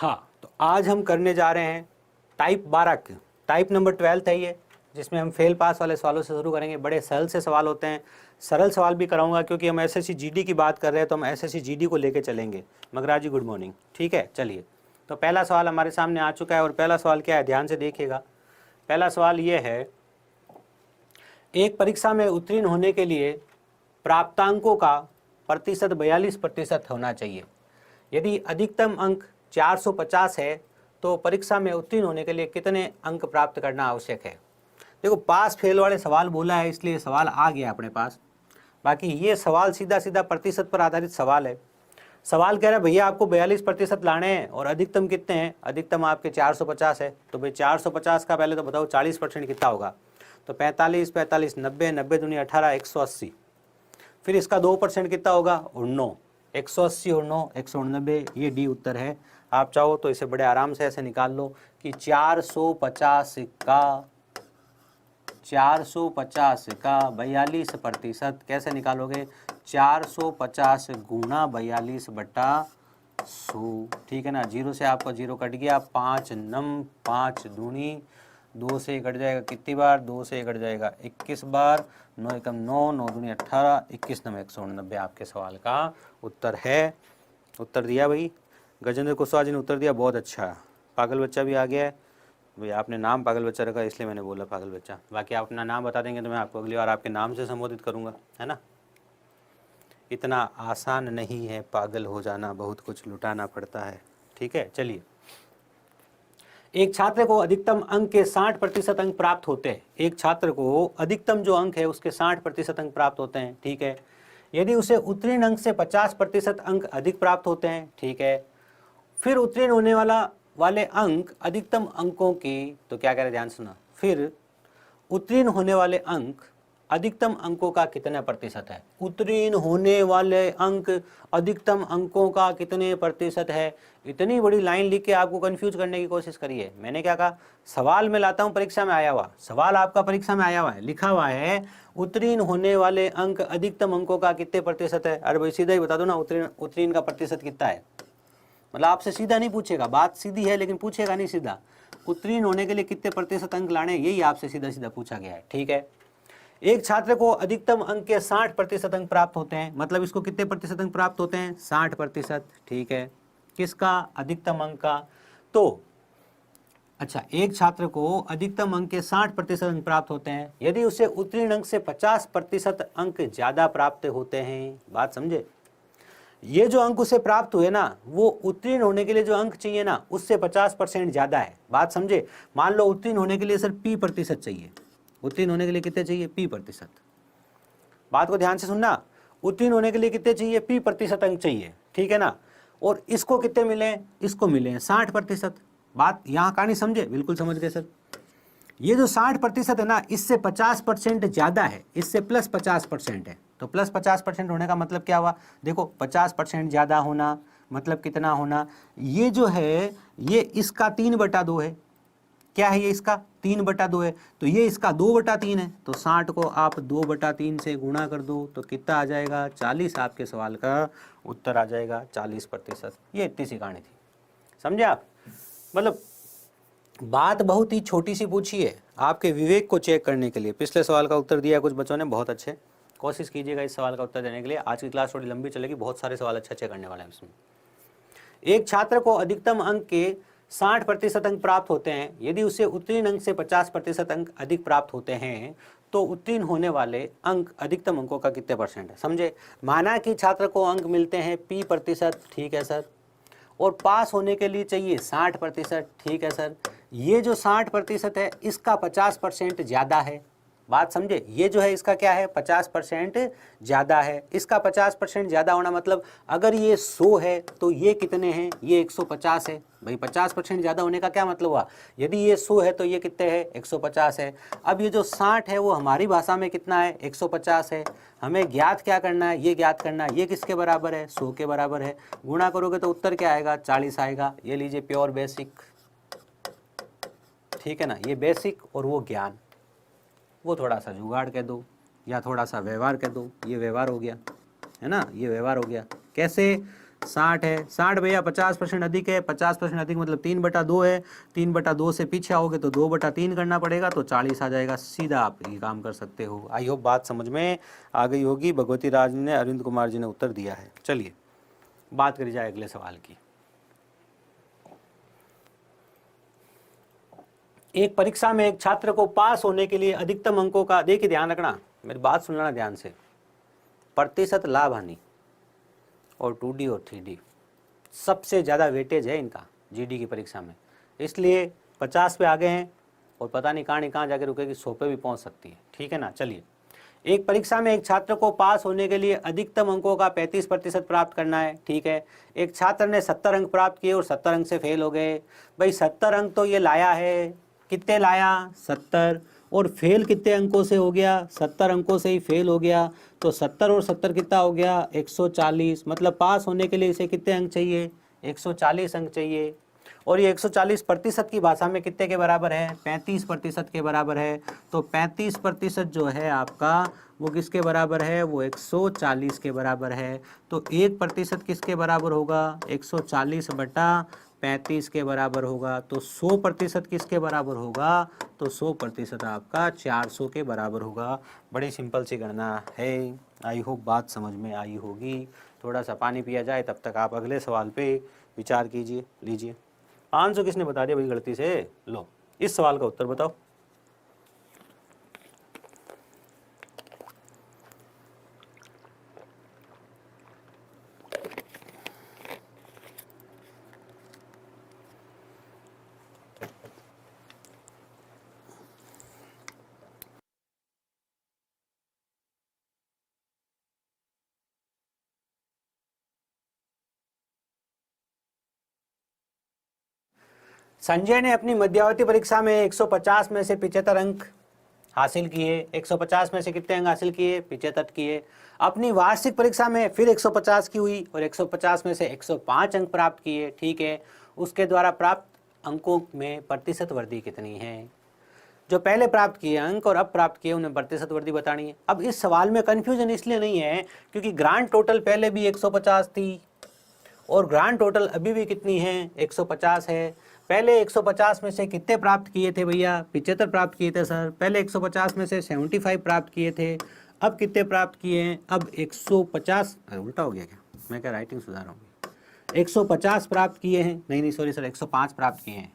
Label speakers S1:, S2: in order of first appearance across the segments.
S1: हाँ, तो आज हम करने जा रहे हैं टाइप 12 के टाइप नंबर 12 है ये, जिसमें हम फेल पास वाले सवालों से शुरू करेंगे। बड़े सरल से सवाल होते हैं, सरल सवाल भी कराऊंगा क्योंकि हम एसएससी जीडी की बात कर रहे हैं, तो हम एसएससी जीडी को लेके चलेंगे। मगराज जी गुड मॉर्निंग। ठीक है, चलिए। तो पहला सवाल हमारे सामने आ चुका है और पहला सवाल क्या है, ध्यान से देखिएगा। पहला सवाल ये है, एक परीक्षा में उत्तीर्ण होने के लिए प्राप्तांकों का प्रतिशत 42% होना चाहिए। यदि अधिकतम अंक 450 है तो परीक्षा में उत्तीर्ण होने के लिए कितने अंक प्राप्त करना आवश्यक है। देखो, पास फेल वाले सवाल बोला है इसलिए सवाल आ गया अपने पास। बाकी ये सवाल सीधा सीधा प्रतिशत पर आधारित सवाल है। सवाल कह रहा है भैया आपको 42% लाने हैं और अधिकतम कितने हैं, अधिकतम आपके 450 है। तो भाई 450 का पहले तो बताओ 40% कितना होगा। तो 45, 45, 90, 90 दूनी 18, 180। फिर इसका 2% कितना होगा, 9, 180 और 9, 189। ये डी उत्तर है। आप चाहो तो इसे बड़े आराम से ऐसे निकाल लो कि 450 का 42% कैसे निकालोगे, 450 गुना 42/100। ठीक है ना, जीरो से आपका जीरो कट गया, 5 नम 5 दूनी 2 से कट जाएगा कितनी बार, 2 से कट जाएगा 21 बार, 9 एकम 9, 9 दूनी 18, 21 नम 189 आपके सवाल का उत्तर है। उत्तर दिया भाई, गजेंद्र कुशवाहा जी ने उत्तर दिया, बहुत अच्छा। पागल बच्चा भी आ गया है भाई, आपने नाम पागल बच्चा रखा इसलिए मैंने बोला पागल बच्चा। बाकी आप अपना नाम बता देंगे तो मैं आपको अगली बार आपके नाम से संबोधित करूँगा, है ना। इतना आसान नहीं है पागल हो जाना, बहुत कुछ लुटाना पड़ता है। ठीक है, चलिए। एक छात्र को अधिकतम अंक के 60% अंक प्राप्त होते हैं। एक छात्र को अधिकतम जो अंक है उसके 60% अंक प्राप्त होते हैं। ठीक है, यदि उसे उत्तीर्ण अंक से 50% अंक अधिक प्राप्त होते हैं। ठीक है, फिर उत्तीर्ण होने वाले अंक अधिकतम अंकों की, तो क्या कह रहे, ध्यान सुना, फिर उत्तीर्ण होने वाले अंक अधिकतम अंकों का कितना प्रतिशत है। उत्तीर्ण होने वाले अंक अधिकतम अंकों का कितने प्रतिशत है। इतनी बड़ी लाइन लिख के आपको कंफ्यूज करने की कोशिश करिए। मैंने क्या कहा, सवाल में लाता हूं परीक्षा में आया हुआ, सवाल आपका परीक्षा में आया हुआ है, लिखा हुआ है उत्तीर्ण होने वाले अंक अधिकतम अंकों का कितने प्रतिशत है। अरे भाई सीधा ही बता दो ना, उत्तीर्ण का प्रतिशत कितना है। मतलब आपसे सीधा नहीं पूछेगा, बात सीधी है लेकिन पूछेगा नहीं सीधा, उत्तीर्ण होने के लिए कितने प्रतिशत अंक लाने, यही आपसे सीधा सीधा पूछा गया है। ठीक है, एक छात्र को अधिकतम अंक के 60% अंक प्राप्त होते हैं। मतलब इसको कितने प्रतिशत अंक प्राप्त होते हैं, 60%। ठीक है, किसका, अधिकतम अंक का। तो अच्छा, एक छात्र को अधिकतम अंक के 60% अंक प्राप्त होते हैं यदि उसे उत्तीर्ण अंक से 50% अंक ज्यादा प्राप्त होते हैं। बात समझे, ये जो अंक उसे प्राप्त हुए ना, वो उत्तीर्ण होने के लिए जो अंक चाहिए ना उससे 50% ज्यादा है। बात समझे, मान लो उत्तीर्ण होने के लिए सर P% चाहिए। उत्तीर्ण होने के लिए कितने चाहिए, P%। बात को ध्यान से सुनना, उत्तीर्ण होने के लिए कितने चाहिए, P% अंक चाहिए। ठीक है ना, और इसको कितने मिले, इसको मिले हैं 60%। बात यहाँ कहानी समझे, बिल्कुल समझ गए सर। ये जो 60% है ना, इससे 50% ज्यादा है, इससे प्लस 50% है। तो प्लस 50% होने का मतलब क्या हुआ, देखो 50% ज्यादा होना मतलब कितना होना, ये जो है ये इसका 3/2 है। क्या है ये, इसका 3/2 है। तो ये इसका 2/3 है। तो 60 को आप 2/3 से गुणा कर दो तो कितना आ जाएगा, 40। आपके सवाल का उत्तर आ जाएगा 40%। ये इतनी सी कहानी थी, समझे आप। मतलब बात बहुत ही छोटी सी पूछी है आपके विवेक को चेक करने के लिए। पिछले सवाल का उत्तर दिया कुछ बच्चों ने, बहुत अच्छे, कोशिश कीजिएगा इस सवाल का उत्तर देने के लिए। आज की क्लास थोड़ी लंबी चलेगी, बहुत सारे सवाल अच्छे अच्छे करने वाले हैं इसमें। एक छात्र को अधिकतम अंक के 60% अंक प्राप्त होते हैं यदि उसे उत्तीर्ण अंक से 50% अंक अधिक प्राप्त होते हैं। तो उत्तीर्ण होने वाले अंक अधिकतम अंकों का कितने परसेंट है, समझे। माना कि छात्र को अंक मिलते हैं P%। ठीक है सर, और पास होने के लिए चाहिए 60%। ठीक है सर, ये जो 60% है इसका 50% ज्यादा है। बात समझे, ये जो है इसका क्या है, 50% ज्यादा है। इसका 50% ज्यादा होना मतलब अगर ये 100 है तो ये कितने हैं, ये 150 है। भाई 50% ज्यादा होने का क्या मतलब हुआ, यदि ये 100 है तो ये कितने है, 150 है। अब ये जो 60 है वो हमारी भाषा में कितना है, 150 है। हमें ज्ञात क्या करना है, ये ज्ञात करना है, ये किसके बराबर है, 100 के बराबर है। गुणा करोगे तो उत्तर क्या आएगा, 40 आएगा। ये लीजिए प्योर बेसिक। ठीक है ना, ये बेसिक और वो ज्ञान, वो थोड़ा सा जुगाड़ कह दो या थोड़ा सा व्यवहार कह दो। ये व्यवहार हो गया, है ना, ये व्यवहार हो गया। कैसे, 60 है। 60 भैया 50% अधिक है, 50% अधिक मतलब 3/2 है, 3/2 से पीछे आओगे तो 2/3 करना पड़ेगा, तो 40 आ जाएगा। सीधा आप ये काम कर सकते हो। आई होप बात समझ में आ गई होगी। भगवती राज ने, अरविंद कुमार जी ने उत्तर दिया है। चलिए बात करी जाए अगले सवाल की। एक परीक्षा में एक छात्र को पास होने के लिए अधिकतम अंकों का, देखिए ध्यान रखना, मेरी बात सुन लेना ध्यान से, प्रतिशत लाभ हानि और 2D और 3D सबसे ज़्यादा वेटेज है इनका जीडी की परीक्षा में, इसलिए 50 पे आगे हैं और पता नहीं कहाँ जाके रुकेगी, 100 पे भी पहुंच सकती है। ठीक है ना। चलिए, एक परीक्षा में एक छात्र को पास होने के लिए अधिकतम अंकों का 35% प्राप्त करना है। ठीक है, एक छात्र ने 70 अंक प्राप्त किए और 70 अंक से फेल हो गए। भाई 70 अंक तो ये लाया है, कितने लाया 70, और फेल कितने अंकों से हो गया, 70 अंकों से ही फेल हो गया, तो 70 और 70 कितना हो गया 140, मतलब पास होने के लिए इसे कितने अंक चाहिए 140 अंक चाहिए। और ये 140% की भाषा में कितने के बराबर है 35% के बराबर है। तो 35% जो है आपका वो किसके बराबर है, वो 140 के बराबर है। तो 1% किसके बराबर होगा 140/35 के बराबर होगा। तो 100% किसके बराबर होगा, तो 100% आपका 400 के बराबर होगा। बड़ी सिंपल सी गणना है। आई होप बात समझ में आई होगी। थोड़ा सा पानी पिया जाए, तब तक आप अगले सवाल पे विचार कीजिए। लीजिए 500 किसने बता दिया भाई गलती से, लो इस सवाल का उत्तर बताओ। संजय ने अपनी मध्यावधि परीक्षा में 150 में से 75 अंक हासिल किए। 150 में से कितने अंक हासिल किए 75 किए। अपनी वार्षिक परीक्षा में फिर 150 की हुई और 150 में से 105 अंक प्राप्त किए। ठीक है, उसके द्वारा प्राप्त अंकों में प्रतिशत वृद्धि कितनी है। जो पहले प्राप्त किए अंक और अब प्राप्त किए उन्हें प्रतिशत वृद्धि बतानी है। अब इस सवाल में कन्फ्यूजन इसलिए नहीं है क्योंकि ग्रांड टोटल पहले भी 150 थी और ग्रांड टोटल अभी भी कितनी है 150 है। पहले 150 में से कितने प्राप्त किए थे भैया 75 प्राप्त किए थे सर। पहले 150 में से 75 प्राप्त किए थे, अब कितने प्राप्त किए हैं, अब 150, उल्टा हो गया क्या, मैं क्या राइटिंग सुधार रहा हूँ, 150 प्राप्त किए हैं, नहीं सॉरी सर 105 प्राप्त किए हैं।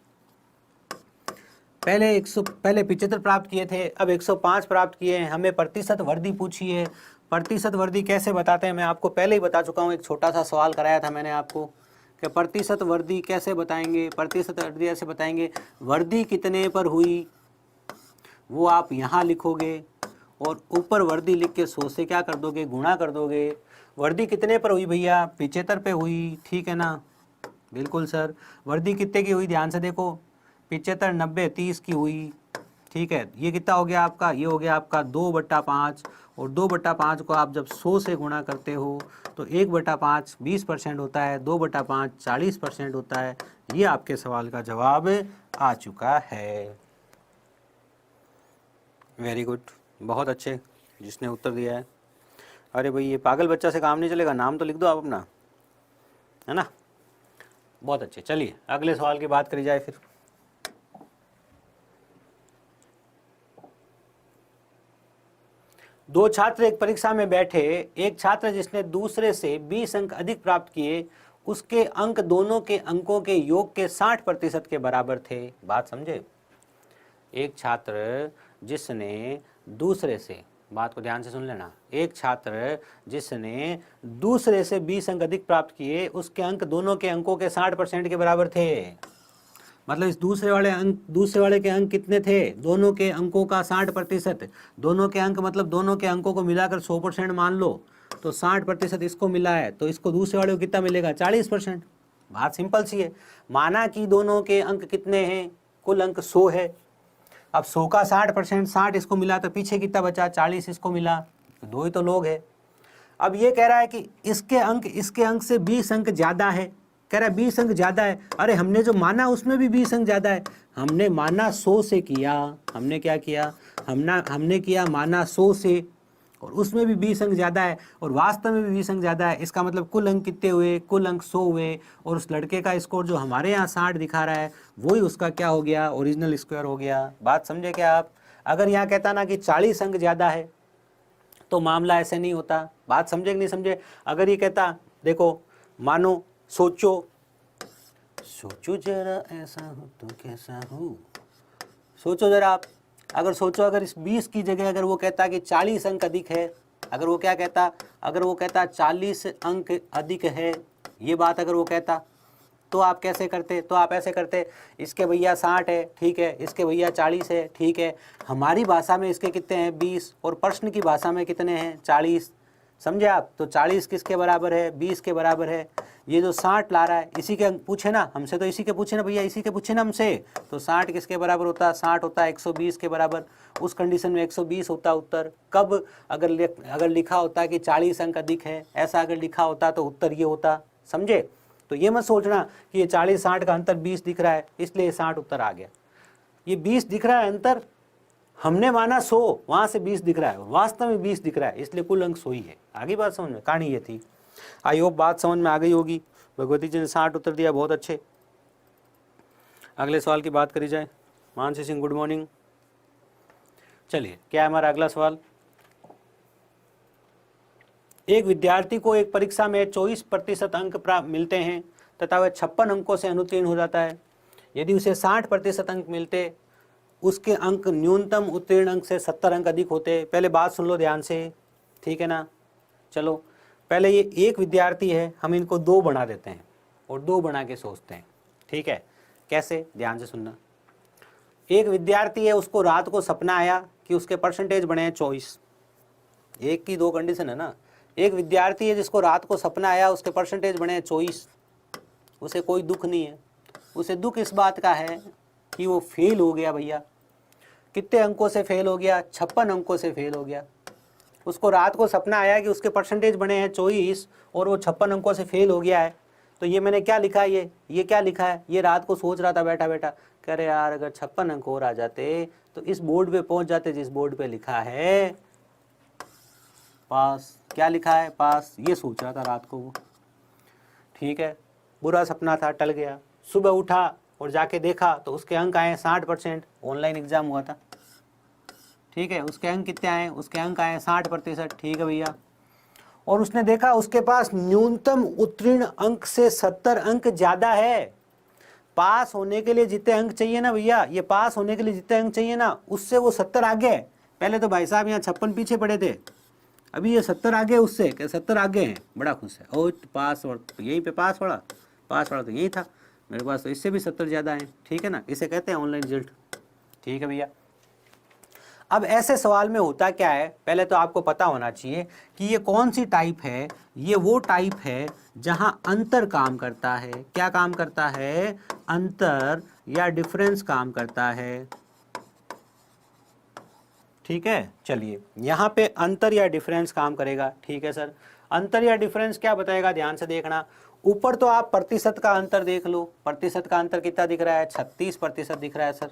S1: पहले 75 प्राप्त किए थे, अब 105 प्राप्त किए हैं। हमें प्रतिशत वृद्धि पूछी है। प्रतिशत वृद्धि कैसे बताते हैं मैं आपको पहले ही बता चुका हूँ, एक छोटा सा सवाल कराया था मैंने आपको कि प्रतिशत वृद्धि कैसे बताएंगे। प्रतिशत वृद्धि ऐसे बताएंगे, वृद्धि कितने पर हुई वो आप यहाँ लिखोगे और ऊपर वृद्धि लिख के 100 से क्या कर दोगे गुणा कर दोगे। वृद्धि कितने पर हुई भैया 75 पे हुई। ठीक है ना, बिल्कुल सर। वृद्धि कितने की हुई ध्यान से देखो, 75, 90, 30 की हुई। ठीक है, ये कितना हो गया आपका, ये हो गया आपका 2/5 और 2/5 को आप जब 100 से गुणा करते हो तो 1/5 20% होता है, 2/5 40% होता है। ये आपके सवाल का जवाब आ चुका है। वेरी गुड, बहुत अच्छे जिसने उत्तर दिया है। अरे भाई ये पागल बच्चा से काम नहीं चलेगा, नाम तो लिख दो आप अपना, है ना। बहुत अच्छे, चलिए अगले सवाल की बात करी जाए फिर। दो छात्र एक परीक्षा में बैठे, एक छात्र जिसने दूसरे से 20 अंक अधिक प्राप्त किए उसके अंक दोनों के अंकों के योग के 60% के बराबर थे। बात समझे, एक छात्र जिसने दूसरे से, बात को ध्यान से सुन लेना, एक छात्र जिसने दूसरे से 20 अंक अधिक प्राप्त किए उसके अंक दोनों के अंकों के 60% के बराबर थे। मतलब इस दूसरे वाले के अंक कितने थे, दोनों के अंकों का 60%। दोनों के अंक मतलब दोनों के अंकों को मिलाकर 100% मान लो, तो 60% इसको मिला है तो इसको दूसरे वाले को कितना मिलेगा 40%। बात सिंपल सी है। माना कि दोनों के अंक कितने हैं, कुल अंक 100 है। अब 100 का 60%, 60 इसको मिला तो पीछे कितना बचा 40 इसको मिला, तो दो ही तो लोग है। अब ये कह रहा है कि इसके अंक से 20 अंक ज़्यादा है, कह रहा है 20 अंक ज़्यादा है। अरे हमने जो माना उसमें भी 20 अंक ज़्यादा है। हमने माना 100 से किया, हमने क्या किया, हमने किया माना 100 से और उसमें भी 20 अंक ज़्यादा है और वास्तव में भी 20 अंक ज़्यादा है। इसका मतलब कुल अंक कितने हुए, कुल अंक 100 हुए और उस लड़के का स्कोर जो हमारे यहाँ 60 दिखा रहा है वही उसका क्या हो गया, ओरिजिनल स्क्वायर हो गया। बात समझे क्या आप? अगर यहाँ कहता ना कि 40 अंक ज़्यादा है तो मामला ऐसे नहीं होता। बात समझे कि नहीं समझे? अगर ये कहता देखो मानो सोचो जरा ऐसा हो तो कैसा हो, सोचो जरा आप, अगर सोचो अगर इस 20 की जगह अगर वो कहता कि 40 अंक अधिक है, अगर वो क्या कहता, अगर वो कहता 40 अंक अधिक है, ये बात अगर वो कहता तो आप कैसे करते? तो आप ऐसे करते, इसके भैया 60 है, ठीक है, इसके भैया 40 है, ठीक है, हमारी भाषा में इसके कितने हैं 20 और प्रश्न की भाषा में कितने हैं 40, समझे आप? तो 40 किसके बराबर है, 20 के बराबर है। ये जो 60 ला रहा है इसी के अंक पूछे ना हमसे, तो इसी के पूछे ना भैया, इसी के पूछे ना हमसे। तो 60 किसके बराबर होता है? 60 होता है 120 के बराबर। उस कंडीशन में 120 होता उत्तर। कब? अगर लिखा होता कि 40 अंक अधिक है, ऐसा अगर लिखा होता तो उत्तर ये होता, समझे? तो ये मत सोचना कि ये 40-60 का अंतर 20 दिख रहा है इसलिए 60 उत्तर आ गया। ये 20 दिख रहा है अंतर, हमने माना 100, वहाँ से 20 दिख रहा है, वास्तव में 20 दिख रहा है, इसलिए कुल अंक 100 ही है। आगे बात समझ में? कहानी ये थी। आई होप बात समझ में आ गई होगी। भगवती जी ने 60 उत्तर दिया, बहुत अच्छे। अगले सवाल की बात करी जाए। Mansi Singh good morning. चलिए क्या है हमारा अगला सवाल। एक विद्यार्थी को एक परीक्षा में 24% अंक प्राप्त मिलते हैं तथा वह 56 अंकों से अनुत्तीर्ण हो जाता है। यदि उसे 60% अंक मिलते, उसके अंक न्यूनतम उत्तीर्ण अंक से 70 अंक अधिक होते। पहले बात सुन लो ध्यान से, ठीक है ना? चलो पहले ये एक विद्यार्थी है, हम इनको 2 बना देते हैं और 2 बना के सोचते हैं, ठीक है? कैसे? ध्यान से सुनना। एक विद्यार्थी है, उसको रात को सपना आया कि उसके परसेंटेज बने हैं 24। एक की 2 कंडीशन है ना। एक विद्यार्थी है जिसको रात को सपना आया, उसके परसेंटेज बने हैं 24, उसे कोई दुख नहीं है। उसे दुख इस बात का है कि वो फेल हो गया भैया। कितने अंकों से फेल हो गया? 56 अंकों से फेल हो गया। उसको रात को सपना आया कि उसके परसेंटेज बने हैं 24 और वो 56 अंकों से फेल हो गया है। तो ये मैंने क्या लिखा है, ये क्या लिखा है? ये रात को सोच रहा था बैठा बैठा, कह रहे यार अगर 56 अंक और आ जाते तो इस बोर्ड पे पहुंच जाते जिस बोर्ड पे लिखा है पास। क्या लिखा है? पास। ये सोच रहा था रात को वो, ठीक है? बुरा सपना था, टल गया। सुबह उठा और जाके देखा तो उसके अंक आए 60%। ऑनलाइन एग्जाम हुआ था, ठीक है? उसके अंक कितने आए? उसके अंक आए 60%, ठीक है भैया। और उसने देखा उसके पास न्यूनतम उत्तीर्ण अंक से 70 अंक ज्यादा है। पास होने के लिए जितने अंक चाहिए ना भैया, ये पास होने के लिए जितने अंक चाहिए ना, उससे वो 70 आगे है। पहले तो भाई साहब यहाँ 56 पीछे पड़े थे, अभी ये 70 आगे उससे, क्या 70 आगे हैं? बड़ा खुश है। और पास, और यहीं पे पास पड़ा तो यही था मेरे पास, तो इससे भी 70 ज़्यादा है, ठीक है ना? इसे कहते हैं ऑनलाइन रिजल्ट, ठीक है भैया। अब ऐसे सवाल में होता क्या है, पहले तो आपको पता होना चाहिए कि ये कौन सी टाइप है। ये वो टाइप है जहां अंतर काम करता है। क्या काम करता है? अंतर या डिफरेंस काम करता है, ठीक है? चलिए यहाँ पे अंतर या डिफरेंस काम करेगा, ठीक है सर। अंतर या डिफरेंस क्या बताएगा? ध्यान से देखना। ऊपर तो आप प्रतिशत का अंतर देख लो, प्रतिशत का अंतर कितना दिख रहा है? 36% दिख रहा है सर।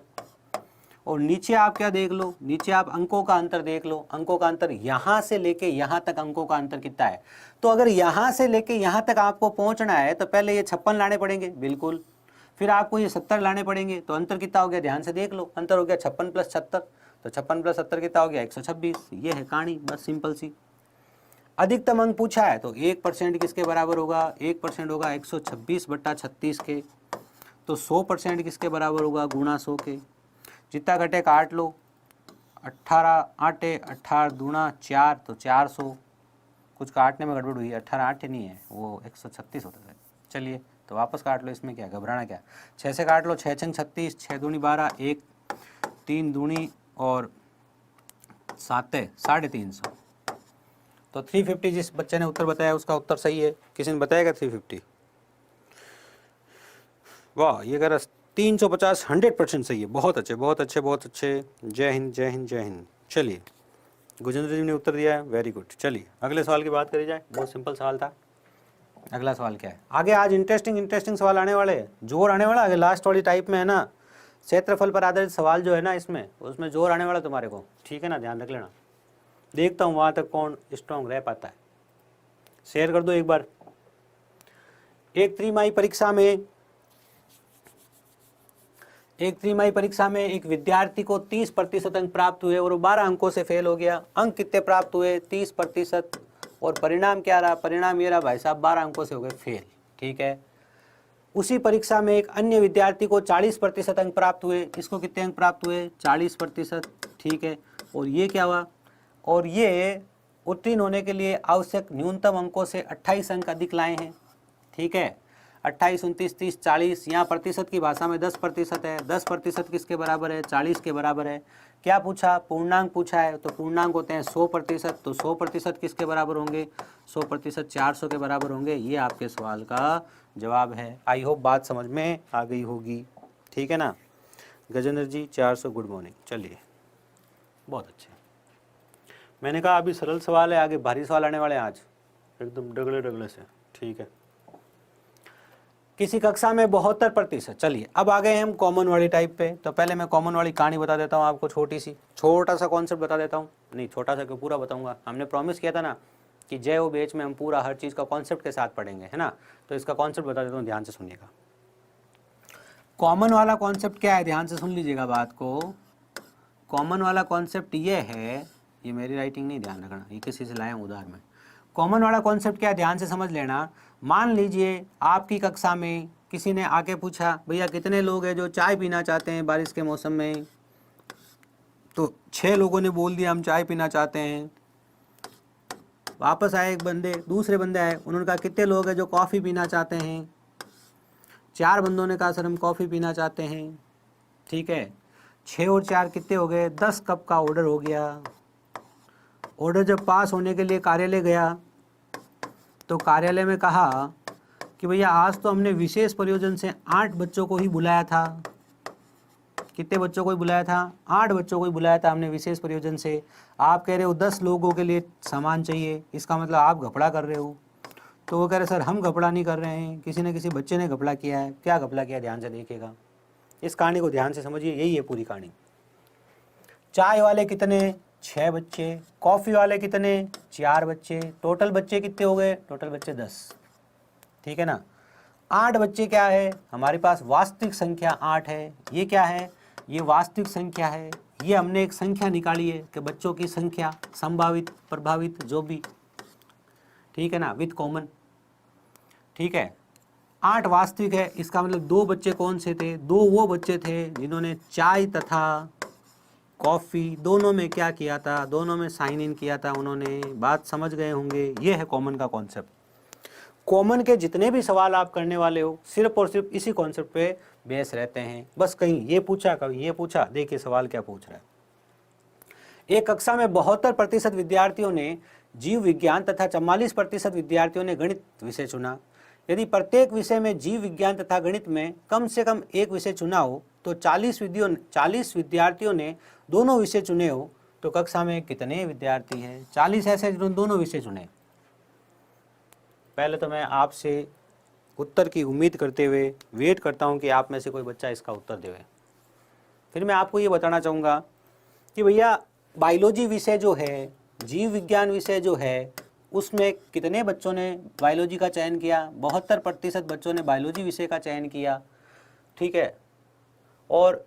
S1: और नीचे आप क्या देख लो? नीचे आप अंकों का अंतर देख लो। अंकों का अंतर यहाँ से लेके यहाँ तक अंकों का अंतर कितना है? तो अगर यहाँ से लेके यहाँ तक आपको पहुँचना है तो पहले ये 56 लाने पड़ेंगे, बिल्कुल। फिर आपको ये 70 लाने पड़ेंगे। तो अंतर कितना हो गया? ध्यान से देख लो, अंतर हो गया 56 + 70। तो 56 + 70 कितना हो गया? 126। ये है कहानी, बस सिंपल सी। अधिकतम अंक पूछा है तो 1% किसके बराबर होगा? 1% होगा 126/36 के। तो 100% किसके बराबर होगा? गुणा 100 के। जितना घटे काट लो, 18 आटे 18 दूना 4, तो 400। कुछ काटने में गड़बड़ हुई, 18 8 नहीं है, वो 136 होता है। चलिए तो वापस काट लो, इसमें क्या घबराना क्या? 6 से काट लो, 6 × 36, 6 दूनी 12, 1 3 दूनी और 7 350। तो 350 जिस बच्चे ने उत्तर बताया उसका उत्तर सही है। किसी ने बताएगा 350? वाह, ये कह रहा 350 100% सही है। बहुत अच्छे बहुत अच्छे बहुत अच्छे। जय हिंद जय हिंद जय हिंद। चलिए गुजेंद्र जी ने उत्तर दिया है, वेरी गुड। चलिए अगले सवाल की बात करी जाए। बहुत सिंपल सवाल था। अगला सवाल क्या है? आगे आज इंटरेस्टिंग सवाल आने वाले हैं, जोर आने वाला। आगे लास्ट वाली टाइप में है ना, क्षेत्रफल पर आधारित सवाल जो है ना, इसमें उसमें जोर आने वाला तुम्हारे को, ठीक है ना? ध्यान रख लेना। देखता हूँ वहाँ तक कौन स्ट्रांग रह पाता है। शेयर कर दो एक बार। एक त्रिमाही परीक्षा में एक विद्यार्थी को 30% अंक प्राप्त हुए और वो 12 अंकों से फेल हो गया। अंक कितने प्राप्त हुए? 30%। और परिणाम क्या रहा? परिणाम ये रहा भाई साहब 12 अंकों से हो गए फेल। ठीक है। उसी परीक्षा में एक अन्य विद्यार्थी को 40% अंक प्राप्त हुए। इसको कितने अंक प्राप्त हुए? 40%। ठीक है। और ये क्या हुआ? और ये उत्तीर्ण होने के लिए आवश्यक न्यूनतम अंकों से 28 अंक अधिक लाए हैं। ठीक है। 28, 29, 30, 40। यहाँ प्रतिशत की भाषा में 10% है। 10% किसके बराबर है? 40 के बराबर है। क्या पूछा? पूर्णांक पूछा है, तो पूर्णांक होते हैं 100%। तो 100% किसके बराबर होंगे? 100% 400 के बराबर होंगे। ये आपके सवाल का जवाब है। आई होप बात समझ में आ गई होगी। ठीक है ना। गजेंद्र जी 400 गुड मॉर्निंग। चलिए बहुत अच्छे। मैंने कहा अभी सरल सवाल है, आगे भारी सवाल आने वाले हैं आज एकदम डगले से। ठीक है। किसी कक्षा में 72%। चलिए अब आ गए हम कॉमन वाली टाइप पे। तो पहले मैं कॉमन वाली कहानी बता देता हूँ आपको, छोटा सा कॉन्सेप्ट बता देता हूँ। नहीं छोटा सा क्यों, पूरा बताऊंगा। हमने प्रॉमिस किया था ना कि जय हो बेच में हम पूरा हर चीज़ का कॉन्सेप्ट के साथ पढ़ेंगे, है ना। तो इसका कॉन्सेप्ट बता देता हूँ, ध्यान से सुनिएगा। कॉमन वाला कॉन्सेप्ट क्या है? ध्यान से सुन लीजिएगा बात को। कॉमन वाला कॉन्सेप्ट ये है, ये मेरी राइटिंग नहीं, ध्यान रखना, ये किसी से लाया हूँ उधार में। कॉमन वाला कॉन्सेप्ट क्या है? ध्यान से समझ लेना। मान लीजिए आपकी कक्षा में किसी ने आके पूछा भैया कितने लोग हैं जो चाय पीना चाहते हैं बारिश के मौसम में? तो 6 लोगों ने बोल दिया हम चाय पीना चाहते हैं। वापस आए एक बंदे, दूसरे बंदे आए, उन्होंने कहा कितने लोग हैं जो कॉफ़ी पीना चाहते हैं? 4 बंदों ने कहा सर हम कॉफ़ी पीना चाहते हैं। ठीक है। 6 और 4 कितने हो गए? 10 कप का ऑर्डर हो गया। ऑर्डर जब पास होने के लिए कार्यालय गया तो कार्यालय में कहा कि भैया आज तो हमने विशेष प्रयोजन से 8 बच्चों को ही बुलाया था। कितने बच्चों को ही बुलाया था? 8 बच्चों को ही बुलाया था हमने विशेष प्रयोजन से। आप कह रहे हो 10 लोगों के लिए सामान चाहिए, इसका मतलब आप घपला कर रहे हो। तो वो कह रहे सर हम घपला नहीं कर रहे हैं, किसी न किसी बच्चे ने घपला किया है। क्या घपला किया? ध्यान से देखिएगा, इस कहानी को ध्यान से समझिए, यही है पूरी कहानी। चाय वाले कितने? 6 बच्चे। कॉफ़ी वाले कितने? 4 बच्चे। टोटल बच्चे कितने हो गए? टोटल बच्चे 10। ठीक है ना। 8 बच्चे क्या है? हमारे पास वास्तविक संख्या 8 है। ये क्या है? ये वास्तविक संख्या है। ये हमने एक संख्या निकाली है कि बच्चों की संख्या, संभावित, प्रभावित, जो भी। ठीक है ना, विथ कॉमन। ठीक है। 8 वास्तविक है, इसका मतलब 2 बच्चे कौन से थे? 2 वो बच्चे थे जिन्होंने चाय तथा कॉफ़ी दोनों में क्या किया था? दोनों में साइन इन किया था उन्होंने। बात समझ गए होंगे। ये है कॉमन का कॉन्सेप्ट। कॉमन के जितने भी सवाल आप करने वाले हो सिर्फ और सिर्फ इसी कॉन्सेप्ट पे बेस रहते हैं। बस कहीं ये पूछा, कभी ये पूछा। देखिए सवाल क्या पूछ रहा है। एक कक्षा में 72% विद्यार्थियों ने जीव विज्ञान तथा 44% विद्यार्थियों ने गणित विषय चुना। यदि प्रत्येक विषय में जीव विज्ञान तथा गणित में कम से कम एक विषय चुना हो तो 40 विद्यार्थियों ने दोनों विषय चुने हो तो कक्षा में कितने विद्यार्थी हैं? 40 ऐसे जिन्होंने दोनों विषय चुने। पहले तो मैं आपसे उत्तर की उम्मीद करते हुए वेट करता हूं कि आप में से कोई बच्चा इसका उत्तर देवे। फिर मैं आपको ये बताना चाहूँगा कि भैया बायोलॉजी विषय जो है, जीव विज्ञान विषय जो है, उसमें कितने बच्चों ने बायोलॉजी का चयन किया? 72% बच्चों ने बायोलॉजी विषय का चयन किया। ठीक है। और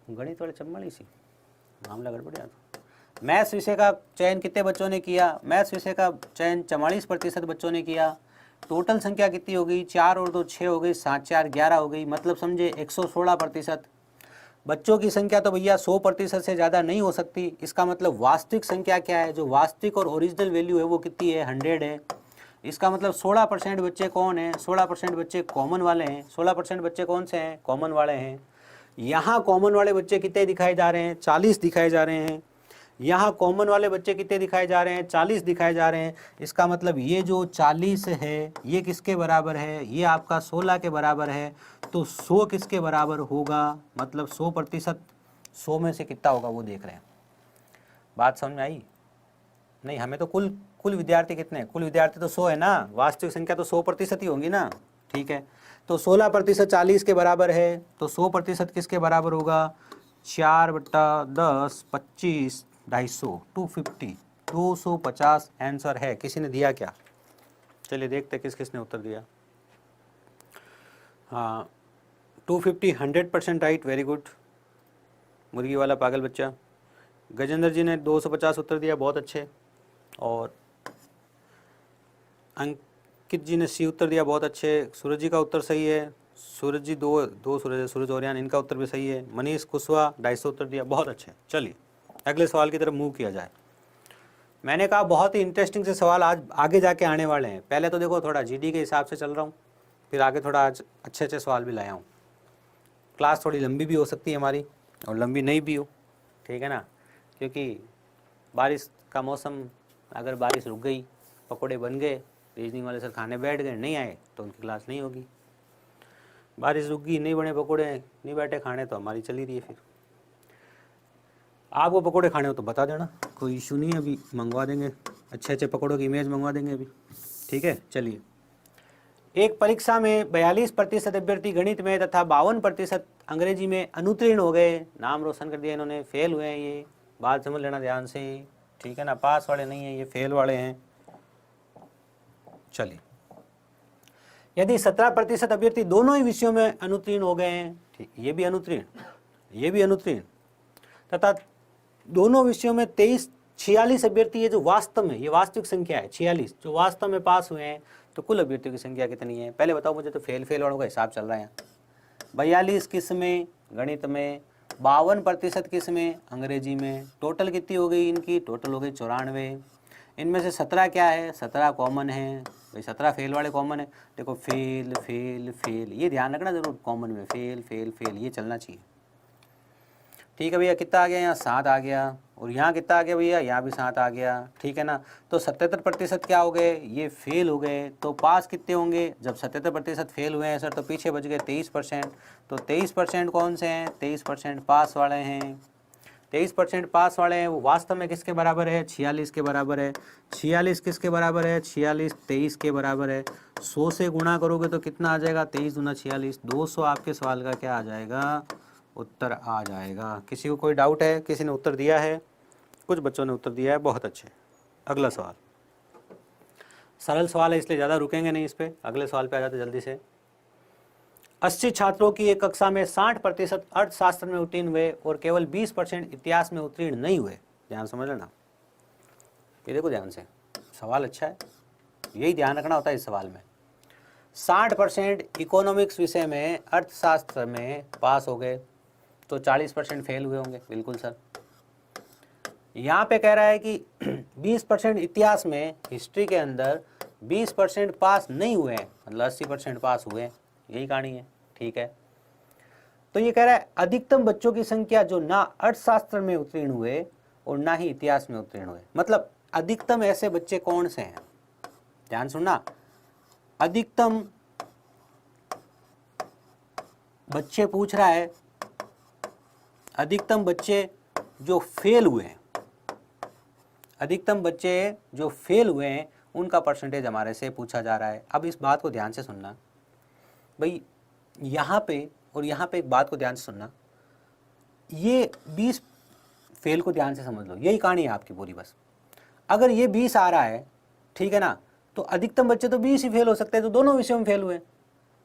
S1: गणित वाले चम्मड़ी सी मामला गड़बड़ है। मैथ्स विषय का चयन कितने बच्चों ने किया? मैथ्स विषय का चयन 44% बच्चों ने किया। टोटल संख्या कितनी हो गई? 4 और 2 6 हो गई, 7 4 11 हो गई। मतलब समझे 116%। बच्चों की संख्या तो भैया 100% से ज़्यादा नहीं हो सकती। इसका मतलब वास्तविक संख्या क्या है? जो वास्तविक और ओरिजिनल वैल्यू है वो कितनी है? 100 है। इसका मतलब 16% बच्चे कौन हैं? 16% बच्चे कॉमन वाले हैं। 16% बच्चे कौन से हैं? कॉमन वाले हैं। यहाँ कॉमन वाले बच्चे कितने दिखाए जा रहे हैं? 40 दिखाए जा रहे हैं। यहाँ कॉमन वाले बच्चे कितने दिखाए जा रहे हैं? 40 दिखाए जा रहे हैं। इसका मतलब ये जो 40 है ये किसके बराबर है? ये आपका 16 के बराबर है। तो 100 किसके बराबर होगा? मतलब 100%। 100 में से कितना होगा वो देख रहे हैं। बात समझ में आई? नहीं, हमें तो कुल विद्यार्थी कितने हैं? कुल विद्यार्थी तो 100 है ना। वास्तविक संख्या तो 100% ही होंगी ना। ठीक है। तो 16% 40 के बराबर है। तो 100% किसके बराबर होगा? 4/10 25 250 250। 250 आंसर है। किसी ने दिया क्या? चलिए देखते किस किसने उत्तर दिया। हाँ 250 100% राइट, वेरी गुड। मुर्गी वाला पागल बच्चा। गजेंद्र जी ने 250 उत्तर दिया, बहुत अच्छे। और अंकित जी ने सी उत्तर दिया, बहुत अच्छे। सूरज जी का उत्तर सही है। सूरज जी दो सूरज ओरियान, इनका उत्तर भी सही है। मनीष कुशवाहा 250 उत्तर दिया, बहुत अच्छे। चलिए अगले सवाल की तरफ मूव किया जाए। मैंने कहा बहुत ही इंटरेस्टिंग से सवाल आज आगे जाके आने वाले हैं। पहले तो देखो थोड़ा जीडी के हिसाब से चल रहा हूँ, फिर आगे थोड़ा आज अच्छे अच्छे सवाल भी लाया हूँ। क्लास थोड़ी लंबी भी हो सकती है हमारी और लंबी नहीं भी हो, ठीक है ना, क्योंकि बारिश का मौसम, अगर बारिश रुक गई, पकोड़े बन गए, रीजनिंग वाले सर खाने बैठ गए, नहीं आए तो उनकी क्लास नहीं होगी। बारिश रुक गई, नहीं बने पकोड़े, नहीं बैठे खाने, तो हमारी चली रही है। फिर आपको पकोड़े खाने हो तो बता देना, कोई इशू नहीं है, अभी मंगवा देंगे, अच्छे अच्छे पकोड़ों की इमेज मंगवा देंगे अभी, ठीक है। चलिए, एक परीक्षा में 42% अभ्यर्थी गणित में तथा 52% अंग्रेजी में अनुत्तीर्ण हो गए। नाम रोशन कर दिया इन्होंने, फेल हुए हैं ये, बात समझ लेना ध्यान से, ठीक है ना। पास वाले नहीं है ये, फेल वाले हैं। चलिए, यदि 17% अभ्यर्थी दोनों ही विषयों में अनुत्तीर्ण हो गए हैं, ठीक, ये भी अनुत्तीर्ण, तथा दोनों विषयों में 46 अभ्यर्थी, ये जो वास्तव में, ये वास्तविक संख्या है 46, जो वास्तव में पास हुए हैं, तो कुल अभ्यर्थियों की संख्या कितनी है? पहले बताओ मुझे, तो फेल वालों का हिसाब चल रहा है। 42 किस्में गणित में, 52% किस्में अंग्रेजी में, टोटल कितनी हो गई इनकी? टोटल हो गई 94। इनमें से 17 क्या है? 17 कॉमन है भाई, 17 फेल वाले कॉमन है। देखो फेल फेल फेल, ये ध्यान रखना जरूर, कॉमन में फेल फेल फेल ये चलना चाहिए, ठीक है भैया। कितना आ गया यहाँ? 7 आ गया। और यहाँ कितना आ गया भैया? यहाँ भी 7 आ गया, ठीक है ना। तो 77% क्या हो गए? ये फेल हो गए। तो पास कितने होंगे? जब 77% फेल हुए हैं सर, तो पीछे बच गए 23%। तो 23% कौन से हैं? 23% पास वाले हैं। 23% पास वाले हैं, वो वास्तव में किसके बराबर है? 46 के बराबर है। 46 किसके बराबर है? 46 23 के बराबर है। 100 से गुणा करोगे तो कितना आ जाएगा? 23 दूना 46, 200 आपके सवाल का क्या आ जाएगा? उत्तर आ जाएगा। किसी को कोई डाउट है? किसी ने उत्तर दिया है? कुछ बच्चों ने उत्तर दिया है, बहुत अच्छे। अगला सवाल सरल सवाल है, इसलिए ज़्यादा रुकेंगे नहीं इस पे, अगले सवाल पे आ जाते जल्दी से। 80 छात्रों की एक कक्षा में 60% अर्थशास्त्र में उत्तीर्ण हुए और केवल 20% इतिहास में उत्तीर्ण नहीं हुए। ध्यान समझ लेना, ये देखो ध्यान से, सवाल अच्छा है, यही ध्यान रखना होता है इस सवाल में। 60% इकोनॉमिक्स विषय में, अर्थशास्त्र में पास हो गए, तो 40% फेल हुए होंगे। बिल्कुल सर। यहाँ पे कह रहा है कि 20% इतिहास में, हिस्ट्री के अंदर 20% पास नहीं हुए हैं, मतलब 80% पास हुए, यही कहानी है, ठीक है। तो ये कह रहा है अधिकतम बच्चों की संख्या जो ना अर्थशास्त्र में उत्तीर्ण हुए और ना ही इतिहास में उत्तीर्ण हुए, मतलब अधिकतम ऐसे बच्चे कौन से हैं? ध्यान सुनना, अधिकतम बच्चे पूछ रहा है, अधिकतम बच्चे जो फेल हुए हैं, अधिकतम बच्चे जो फेल हुए हैं उनका परसेंटेज हमारे से पूछा जा रहा है। अब इस बात को ध्यान से सुनना भाई, यहाँ पे और यहाँ पे एक बात को ध्यान से सुनना, ये 20 फेल को ध्यान से समझ लो, यही कहानी है आपकी पूरी। बस अगर ये 20 आ रहा है, ठीक है ना, तो अधिकतम बच्चे तो 20 ही फेल हो सकते हैं, तो दोनों विषयों में फेल हुए,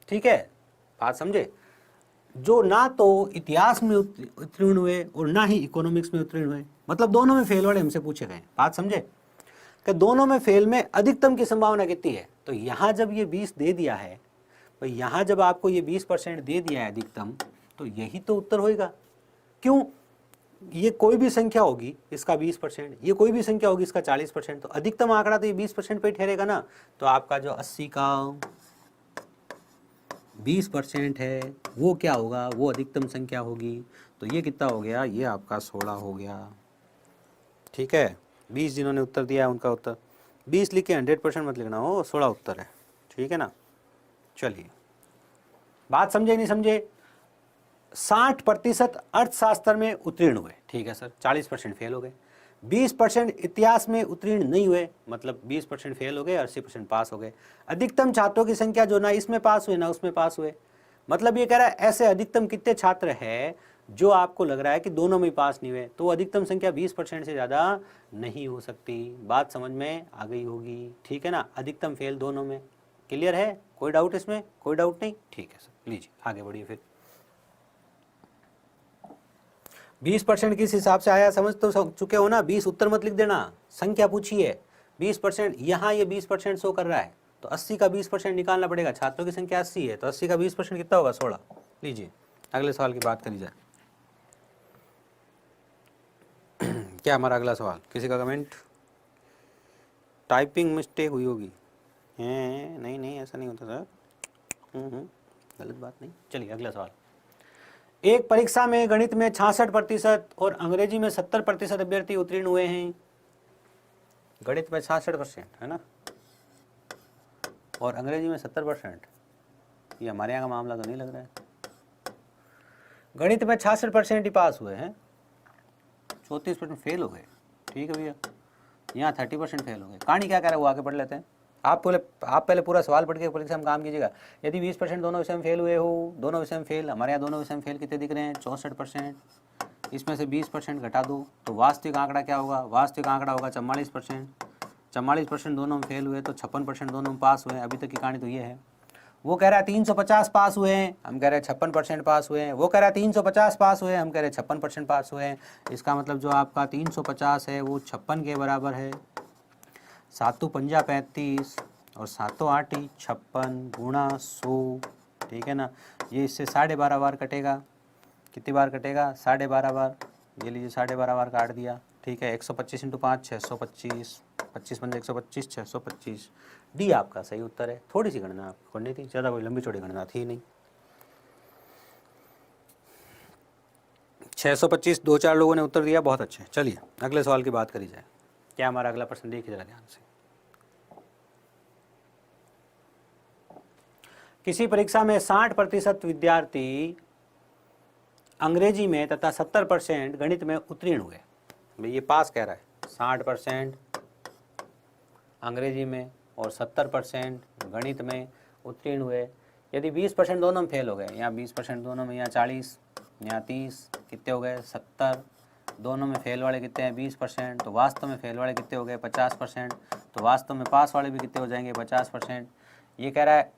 S1: ठीक है, बात समझे। जो ना तो इतिहास में उत्तीर्ण हुए और ना ही इकोनॉमिक्स में उत्तीर्ण हुए, मतलब दोनों में फेल वाले हमसे पूछे गए। बात समझे कि दोनों में फेल में अधिकतम की संभावना कितनी है? तो यहाँ जब ये 20 दे दिया है, तो यहाँ जब आपको ये 20% दे दिया है अधिकतम, तो यही तो उत्तर होगा। क्यों? ये कोई भी संख्या होगी इसका 20%, ये कोई भी संख्या होगी इसका 40%, तो अधिकतम आंकड़ा तो ये 20% पे ही ठहरेगा ना। तो आपका जो 80 का 20% है वो क्या होगा? वो अधिकतम संख्या होगी। तो ये कितना हो गया? ये आपका 16 हो गया, ठीक है। 20 जिन्होंने उत्तर दिया है उनका उत्तर 20 लिख के 100% मत लिखना हो, 16 उत्तर है, ठीक है ना। चलिए, बात समझे नहीं समझे? 60% अर्थशास्त्र में उत्तीर्ण हुए, ठीक है सर, 40% फेल हो गए। 20% इतिहास में उत्तीर्ण नहीं हुए, मतलब 20% फेल हो गए, 80% पास हो गए। अधिकतम छात्रों की संख्या जो ना इसमें पास हुए ना उसमें पास हुए, मतलब ये कह रहा है ऐसे अधिकतम कितने छात्र हैं जो आपको लग रहा है कि दोनों में पास नहीं हुए, तो अधिकतम संख्या 20% से ज़्यादा नहीं हो सकती। बात समझ में आ गई होगी, ठीक है ना। अधिकतम फेल दोनों में। क्लियर है, कोई डाउट इसमें? कोई डाउट नहीं, ठीक है सर। लीजिए आगे बढ़िए फिर। 20% किस हिसाब से आया समझ तो चुके हो ना। 20 उत्तर मत लिख देना, संख्या पूछी है 20%। यहाँ ये 20% शो कर रहा है, तो 80 का 20% निकालना पड़ेगा। छात्रों की संख्या 80 है, तो 80 का 20% कितना होगा? 16। लीजिए अगले सवाल की बात करी जाए। क्या हमारा अगला सवाल? किसी का कमेंट? टाइपिंग मिस्टेक हुई होगी। नहीं नहीं, ऐसा नहीं होता सर। गलत बात नहीं। चलिए अगला सवाल। एक परीक्षा में गणित में 66% और अंग्रेजी में 70% अभ्यर्थी उत्तीर्ण हुए हैं। गणित में 66% है ना, और अंग्रेजी में 70%। ये हमारे यहाँ का मामला तो नहीं लग रहा है। गणित में 66% ही पास हुए हैं, 34% फेल हो गए। ठीक है भैया, यहाँ 30% फेल हो गए। कहानी क्या कह रहा है वो आगे पढ़ लेते हैं। आप पहले पूरा सवाल पढ़ के परीक्षा में काम कीजिएगा। यदि 20% दोनों विषय में फेल हुए हो, दोनों विषय में फेल, हमारे यहाँ दोनों विषय में फेल कितने दिख रहे हैं? 64%। इसमें से 20% घटा दो तो वास्तविक आंकड़ा क्या होगा? वास्तविक आंकड़ा होगा 44%। 44% दोनों में फेल हुए तो 56% दोनों में पास हुए। अभी तक की कहानी तो ये है। वो कह रहा है 350 पास हुए हैं, हम कह रहे हैं 56% पास हुए हैं। वो कह रहा है 350 पास हुए हैं, हम कह रहे हैं 56% पास हुए हैं। इसका मतलब जो आपका 350 है वो 56 के बराबर है। 7 पंजा 35 और 7 8 56 गुणा 100, ठीक है ना। ये इससे 12.5 बार कटेगा। कितनी बार कटेगा? 12.5 बार। ये लीजिए 12.5 बार काट दिया, ठीक है। 125 × 5 625, 25 पंजे 125, 625। डी आपका सही उत्तर है। थोड़ी सी गणना आपको करनी थी, ज़्यादा कोई लंबी चौड़ी गणना थी नहीं। 625 2-4 लोगों ने उत्तर दिया, बहुत अच्छे। चलिए अगले सवाल की बात करी जाए। क्या हमारा अगला प्रश्न देखिए जरा ध्यान से। किसी परीक्षा में 60% विद्यार्थी अंग्रेजी में तथा 70% गणित में उत्तीर्ण हुए। भाई ये पास कह रहा है। 60% अंग्रेजी में और 70% गणित में उत्तीर्ण हुए। यदि 20% दोनों में फेल हो गए, यहाँ 20% दोनों में, यहाँ 40, यहाँ 30, कितने हो गए? 70। दोनों में फेल वाले कितने हैं? 20%। तो वास्तव में फेल वाले कितने हो गए? 50%। तो वास्तव में पास वाले भी कितने हो जाएंगे? 50%। ये कह रहा है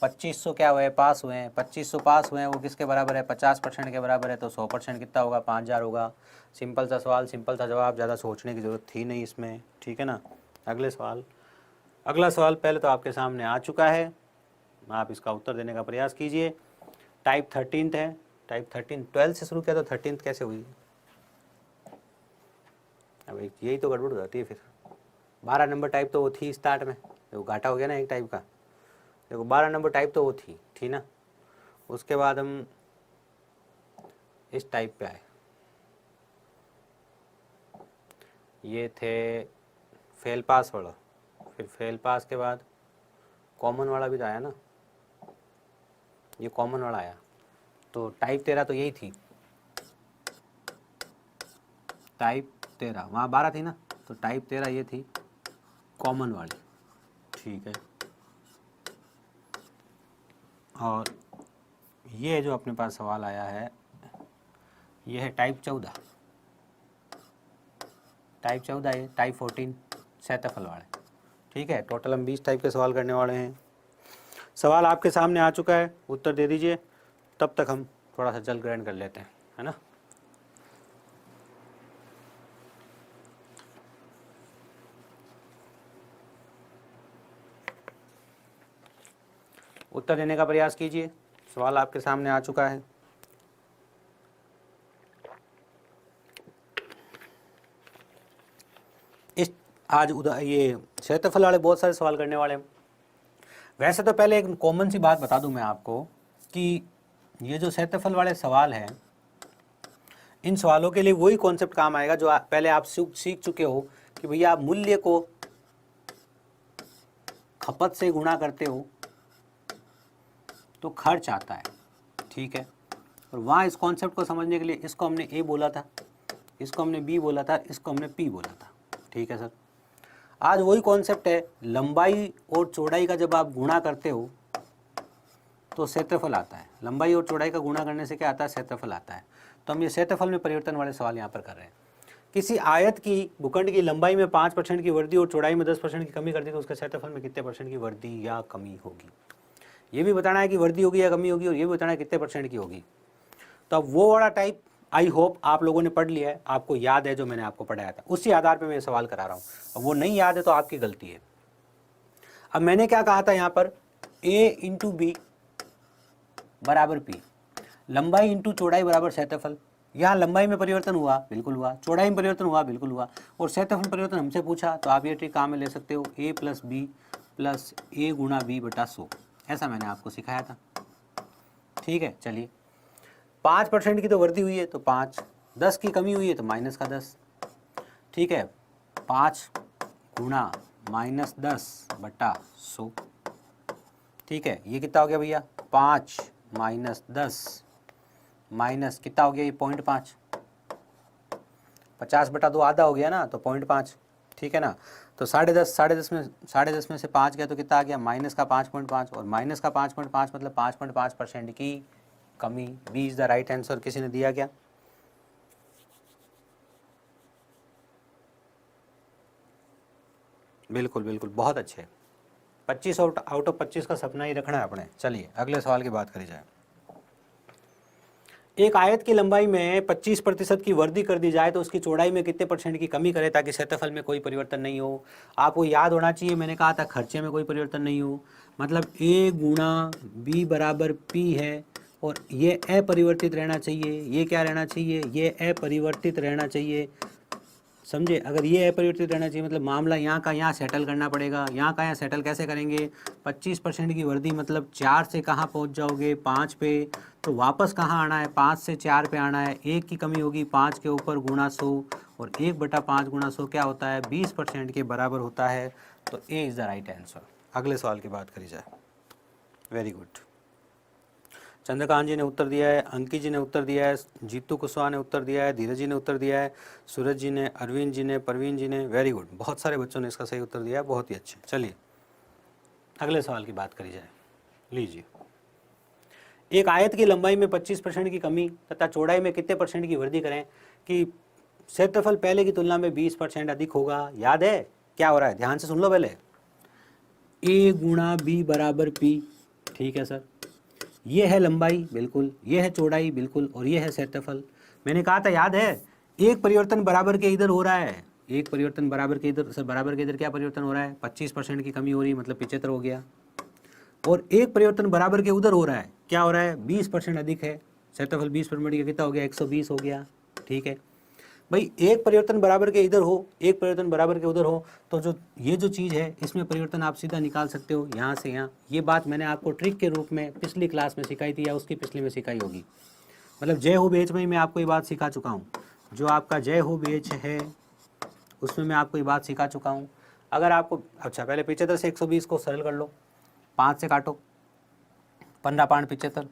S1: 2500 क्या हुए? पास हुए हैं। 2500 पास हुए हैं, वो किसके बराबर है? 50% के बराबर है। तो 100% कितना होगा? 5000 होगा। सिंपल सा सवाल, सिंपल सा जवाब, ज़्यादा सोचने की ज़रूरत थी नहीं इसमें, ठीक है ना। अगले सवाल। अगला सवाल पहले तो आपके सामने आ चुका है, आप इसका उत्तर देने का प्रयास कीजिए। टाइप 13 है। टाइप 13 12 से शुरू किया तो 13 कैसे हुई? अब यही तो गड़बड़ हो जाती है फिर। 12 नंबर टाइप तो वो थी स्टार्ट में, वो घाटा हो गया ना एक टाइप का। देखो 12 नंबर टाइप तो वो थी ना। उसके बाद हम इस टाइप पे आए, ये थे फेल पास वाला। फिर फेल पास के बाद कॉमन वाला भी तो आया ना, ये कॉमन वाला आया। तो टाइप 13 तो यही थी, टाइप 13। वहाँ 12 थी ना, तो टाइप 13 ये थी कॉमन वाली, ठीक है। और ये जो अपने पास सवाल आया है, ये है टाइप 14। टाइप 14 है, टाइप 14 क्षेत्रफल वाले, ठीक है। टोटल हम 20 टाइप के सवाल करने वाले हैं। सवाल आपके सामने आ चुका है, उत्तर दे दीजिए। तब तक हम थोड़ा सा जल ग्रहण कर लेते हैं, है ना। उत्तर देने का प्रयास कीजिए। सवाल आपके सामने आ चुका है। इस आज ये क्षेत्रफल वाले बहुत सारे सवाल करने वाले हैं। वैसे तो पहले एक कॉमन सी बात बता दूं मैं आपको कि ये जो क्षेत्रफल वाले सवाल हैं, इन सवालों के लिए वही कॉन्सेप्ट काम आएगा जो पहले आप सीख चुके हो कि भैया आप मूल्य को खपत से गुणा करते हो तो खर्च आता है, ठीक है। और वहाँ इस कॉन्सेप्ट को समझने के लिए इसको हमने ए बोला था, इसको हमने बी बोला था, इसको हमने पी बोला था, ठीक है सर। आज वही कॉन्सेप्ट है, लंबाई और चौड़ाई का जब आप गुणा करते हो तो क्षेत्रफल आता है। लंबाई और चौड़ाई का गुणा करने से क्या आता है? क्षेत्रफल आता है। तो हम ये क्षेत्रफल में परिवर्तन वाले सवाल यहाँ पर कर रहे हैं। किसी आयत की भूखंड की लंबाई में 5% की वृद्धि और चौड़ाई में 10% की कमी कर दी तो उसके क्षेत्रफल में कितने % की वृद्धि या कमी होगी। ये भी बताना है कि वृद्धि होगी या कमी होगी, और ये भी बताना है कितने % की होगी। तो अब वो वाला टाइप आई होप आप लोगों ने पढ़ लिया है, आपको याद है जो मैंने आपको पढ़ाया था, उसी आधार पर मैं सवाल करा रहा हूँ। अब वो नहीं याद है तो आपकी गलती है। अब मैंने क्या कहा था यहाँ पर, a इंटू बी बराबर p, लंबाई इंटू चौड़ाई बराबर क्षेत्रफल। यहाँ लंबाई में परिवर्तन हुआ, बिल्कुल हुआ, चौड़ाई में परिवर्तन हुआ, बिल्कुल हुआ, और क्षेत्रफल परिवर्तन हमसे पूछा, तो आप ये ट्रिक काम में ले सकते हो, a plus B plus a गुणा बी बटा 100, ऐसा मैंने आपको सिखाया था। ठीक है, चलिए 5% की तो वृद्धि हुई है तो 5, 10 की कमी हुई है तो माइनस का 10। ठीक है, 5 गुणा माइनस 10 बटा 100। ठीक है, ये कितना हो गया भैया, 5 माइनस 10 माइनस कितना हो गया, ये 0.5, 50 बटा 2 आधा हो गया ना, तो 0.5। ठीक है ना, तो 10.5 में से 5 गया तो कितना आ गया, माइनस का 5.5, और माइनस का 5.5 मतलब 5.5% की कमी। B is the right answer. किसी ने दिया क्या? बिल्कुल बिल्कुल, बहुत अच्छे। 25 आउट ऑफ 25 का सपना ही रखना है अपने। चलिए अगले सवाल की बात करी जाए। एक आयत की लंबाई में 25% की वृद्धि कर दी जाए तो उसकी चौड़ाई में कितने % की कमी करें ताकि क्षेत्रफल में कोई परिवर्तन नहीं हो। आपको याद होना चाहिए, मैंने कहा था खर्चे में कोई परिवर्तन नहीं हो, मतलब a गुणा b बराबर p है, और ये अपरिवर्तित रहना चाहिए। ये क्या रहना चाहिए, ये अपरिवर्तित रहना चाहिए, समझे। अगर ये अपरिवर्तित रहना चाहिए मतलब मामला यहाँ का यहाँ सेटल करना पड़ेगा। यहाँ का यहाँ सेटल कैसे करेंगे, 25% की वृद्धि मतलब 4 से कहाँ पहुँच जाओगे, 5 पे, तो वापस कहाँ आना है, 5 से 4 पे आना है। 1 की कमी होगी 5 के ऊपर गुणा 100, और 1/5 गुणा 100 क्या होता है, 20% के बराबर होता है। तो A is the right answer. अगले सवाल की बात करी जाए। Very good. चंद्रकांत जी ने उत्तर दिया है, अंकित जी ने उत्तर दिया है, जीतू कुशवाहा ने उत्तर दिया है, धीरज जी ने उत्तर दिया है, सूरज जी ने, अरविंद जी ने, परवीन जी ने। वेरी गुड, बहुत सारे बच्चों ने इसका सही उत्तर दिया है, बहुत ही अच्छे। चलिए अगले सवाल की बात करी जाए। लीजिए, एक आयत की लंबाई में 25% की कमी तथा चौड़ाई में कितने % की वृद्धि करें कि क्षेत्रफल पहले की तुलना में 20% अधिक होगा। याद है क्या हो रहा है, ध्यान से सुन लो पहले। a गुणा बी बराबर p, ठीक है सर। ये है लंबाई, बिल्कुल, ये है चौड़ाई, बिल्कुल, और ये है क्षेत्रफल। मैंने कहा था, याद है, एक परिवर्तन बराबर के इधर हो रहा है, एक परिवर्तन बराबर के इधर, सर बराबर के इधर क्या परिवर्तन हो रहा है, 25% की कमी हो रही है, मतलब 75 हो गया, और एक परिवर्तन बराबर के उधर हो रहा है, क्या हो रहा है, 20% अधिक है, क्षेत्रफल 20% का कितना हो गया, 120 हो गया। ठीक है भाई, एक परिवर्तन बराबर के इधर हो, एक परिवर्तन बराबर के उधर हो, तो जो ये जो चीज़ है इसमें परिवर्तन आप सीधा निकाल सकते हो यहाँ से यहाँ। ये बात मैंने आपको ट्रिक के रूप में पिछली क्लास में सिखाई थी, या उसकी पिछली में सिखाई होगी। मतलब जय हो बेच में मैं आपको ये बात सिखा चुका हूँ। जो आपका जय हो बेच है उसमें मैं आपको ये बात सिखा चुका हूँ। अगर आपको, अच्छा पहले 75 से 120 को सरल कर लो, 5 से काटो, 15 5 75,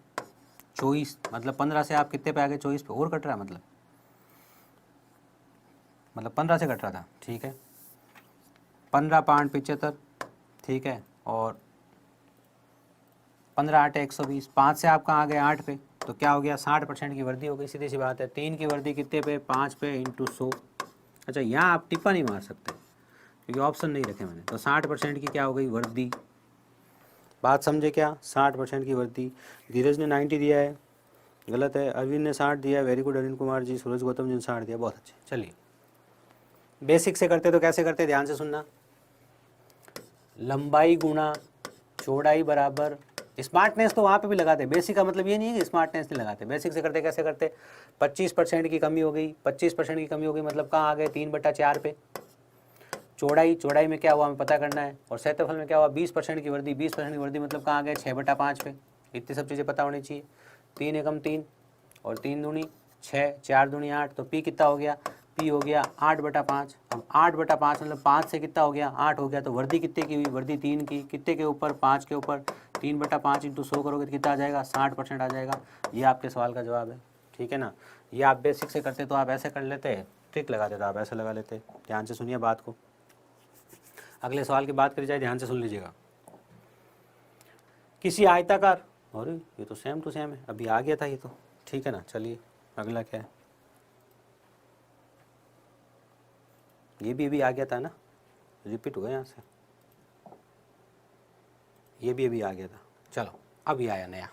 S1: 24, मतलब 15 से आप कितने पे आ गए, 24 पे, और कट रहा है, मतलब 15 से कट रहा था। ठीक है, 15 5 75, ठीक है, और 15 8 120, 5 से आप कहाँ आ गए, 8 पे, तो क्या हो गया, 60% की वृद्धि हो गई। सीधी सी बात है। 3 की वृद्धि कितने पे, 5 पे इंटू 100। अच्छा, यहाँ आप टिप्पा नहीं मार सकते क्योंकि ऑप्शन नहीं रखे मैंने, तो 60% की क्या हो गई, वृद्धि। बात समझे क्या, 60% की वृद्धि। धीरज ने 90 दिया है, गलत है। अरविंद ने 60 दिया है, वेरी गुड अरविंद कुमार जी। सूरज गौतम जी ने 60 दिया, बहुत अच्छे। चलिए बेसिक से करते तो कैसे करते, ध्यान से सुनना। लंबाई गुणा चौड़ाई बराबर, स्मार्टनेस तो वहाँ पे भी लगाते, बेसिक का मतलब ये नहीं है कि स्मार्टनेस नहीं लगाते। बेसिक से करते कैसे करते, 25% की कमी हो गई, 25% की कमी हो गई मतलब कहाँ आ गए, 3/4 पे। चौड़ाई में क्या हुआ हमें पता करना है, और क्षेत्रफल में क्या हुआ, 20% की वृद्धि, 20% की वृद्धि मतलब कहाँ आ गए, 6/5 पे। इतनी सब चीज़ें पता होनी चाहिए। 3 एकम 3 और 3 दूनी 6, 4 दूनी 8, तो पी कितना हो गया, पी हो गया 8/5। अब 8/5 मतलब 5 से कितना हो गया, 8 हो गया, तो वृद्धि कितने की हुई, वृद्धि 3 की, कितने के ऊपर, 5 के ऊपर। 3/5 इंटू 100 करोगे तो कितना आ जाएगा, 60% आ जाएगा। ये आपके सवाल का जवाब है। ठीक है ना, ये आप बेसिक से करते तो आप ऐसे कर लेते, ट्रिक लगाते तो आप ऐसे लगा लेते। ध्यान से सुनिए बात को। अगले सवाल की बात करी जाए, ध्यान से सुन लीजिएगा। किसी आयताकार, अरे ये तो सेम टू सेम है, अभी आ गया था ये तो। ठीक है ना, चलिए अगला क्या है, ये भी अभी आ गया था ना, रिपीट हो गया यहाँ से, ये भी अभी आ गया था। चलो अभी आया नया।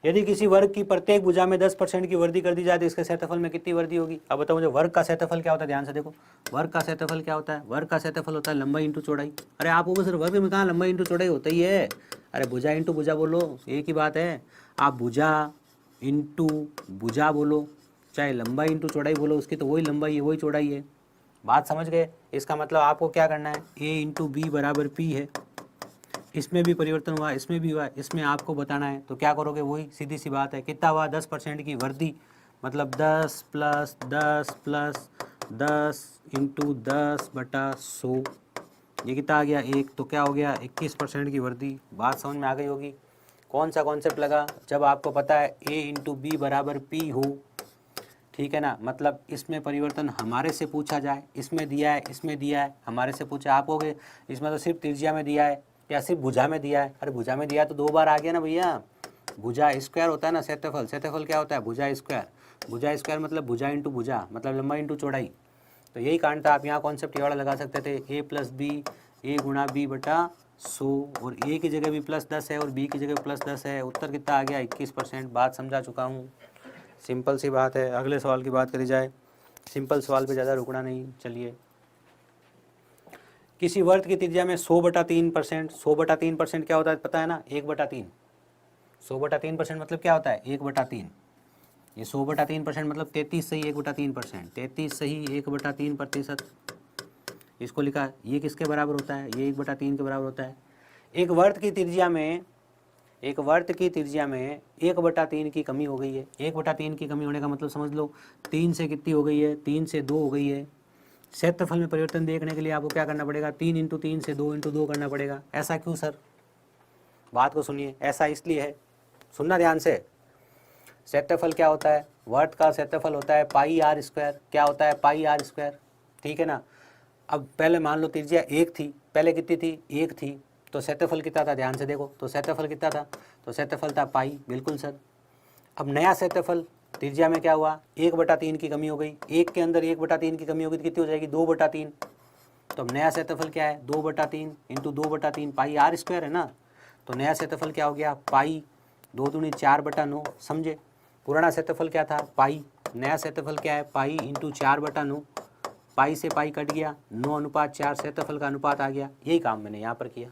S1: यदि किसी वर्ग की प्रत्येक भुजा में 10% की वृद्धि कर दी जाए तो इसके क्षेत्रफल में कितनी वृद्धि होगी। अब बताओ मुझे वर्ग का क्षेत्रफल क्या होता है, ध्यान से देखो। वर्ग का क्षेत्रफल क्या होता है, वर्ग का क्षेत्रफल होता है लंबाई इंटू चौड़ाई। अरे आप वो सिर्फ वर्ग में कहाँ लंबाई इंटू चौड़ाई होता ही है, अरे भुजा इंटू भुजा बोलो, एक ही बात है। आप भुजा इंटू भुजा बोलो, चाहे लंबाई इंटू चौड़ाई बोलो, उसकी तो वही लंबाई है वही चौड़ाई है। बात समझ गए। इसका मतलब आपको क्या करना है, ए इंटू बी बराबर पी है, इसमें भी परिवर्तन हुआ, इसमें भी हुआ, इसमें आपको बताना है, तो क्या करोगे, वही सीधी सी बात है। कितना हुआ, 10% की वृद्धि, मतलब 10 प्लस 10 प्लस 10 इंटू 10/100, ये कितना आ गया 1, तो क्या हो गया 21% की वृद्धि। बात समझ में आ गई होगी। कौन सा कॉन्सेप्ट लगा, जब आपको पता है ए इंटू बी बराबर पी हो, ठीक है ना, मतलब इसमें परिवर्तन हमारे से पूछा जाए, इसमें दिया है, इसमें दिया है, हमारे से पूछा, आप होगे इसमें तो सिर्फ त्रिज्या में दिया है या सिर्फ भुजा में दिया है। अरे भुजा में दिया है तो 2 बार आ गया ना भैया, भुजा स्क्वायर होता है ना क्षेत्रफल, क्षेत्रफल क्या होता है, भुजा स्क्वायर, भुजा स्क्वायर मतलब भुजा इंटू भुजा, मतलब लंबाई इंटू चौड़ाई। तो यही कारण था, आप यहाँ कॉन्सेप्ट ये वाला लगा सकते थे, ए प्लस बी, ए गुणा बी बटा 100, और ए की जगह भी +10 है और बी की जगह +10 है। उत्तर कितना आ गया 21%। बात समझा चुका हूँ, सिंपल सी बात है। अगले सवाल की बात करी जाए, सिंपल सवाल पे ज़्यादा रुकना नहीं। चलिए, किसी वर्ग की त्रिज्या में 100/3%, 100/3% क्या होता है पता है ना, 1/3। 100/3% मतलब क्या होता है, 1/3। ये 100/3% मतलब 33 सही 1/3%, 33 सही 1/3%। इसको लिखा, ये किसके बराबर होता है, ये 1/3 के बराबर होता है। एक वर्ग की त्रिज्या में, एक वर्ग की त्रिज्या में 1/3 की कमी हो गई है। 1/3 की कमी होने का मतलब समझ लो, 3 से कितनी हो गई है, 3 से 2 हो गई है। क्षेत्रफल में परिवर्तन देखने के लिए आपको क्या करना पड़ेगा, 3 इंटू 3 से 2 इंटू 2 करना पड़ेगा। ऐसा क्यों सर, बात को सुनिए, ऐसा इसलिए है, सुनना ध्यान से। क्षेत्रफल क्या होता है, वर्ग का क्षेत्रफल होता है पाई आर स्क्वायर। क्या होता है, पाई आर स्क्वायर, ठीक है ना। अब पहले मान लो त्रिज्या 1 थी, पहले कितनी थी, 1 थी, तो क्षेत्रफल कितना था, ध्यान से देखो, तो क्षेत्रफल कितना था, तो क्षेत्रफल था पाई, बिल्कुल सर। अब नया क्षेत्रफल त्रिज्या में क्या हुआ, 1/3 की कमी हो गई, 1 के अंदर 1/3 की कमी होगी तो कितनी हो जाएगी, 2/3। तो अब नया क्षेत्रफल क्या है, 2/3 इंटू 2/3 पाई आर स्क्वायर है ना। तो नया क्षेत्रफल क्या हो गया, पाई 2 दूनी 4/9, समझे। पुराना क्षेत्रफल क्या था, पाई, नया क्षेत्रफल क्या है, पाई इंटू 4/9, पाई से पाई कट गया, 9:4 क्षेत्रफल का अनुपात आ गया। यही काम मैंने यहाँ पर किया,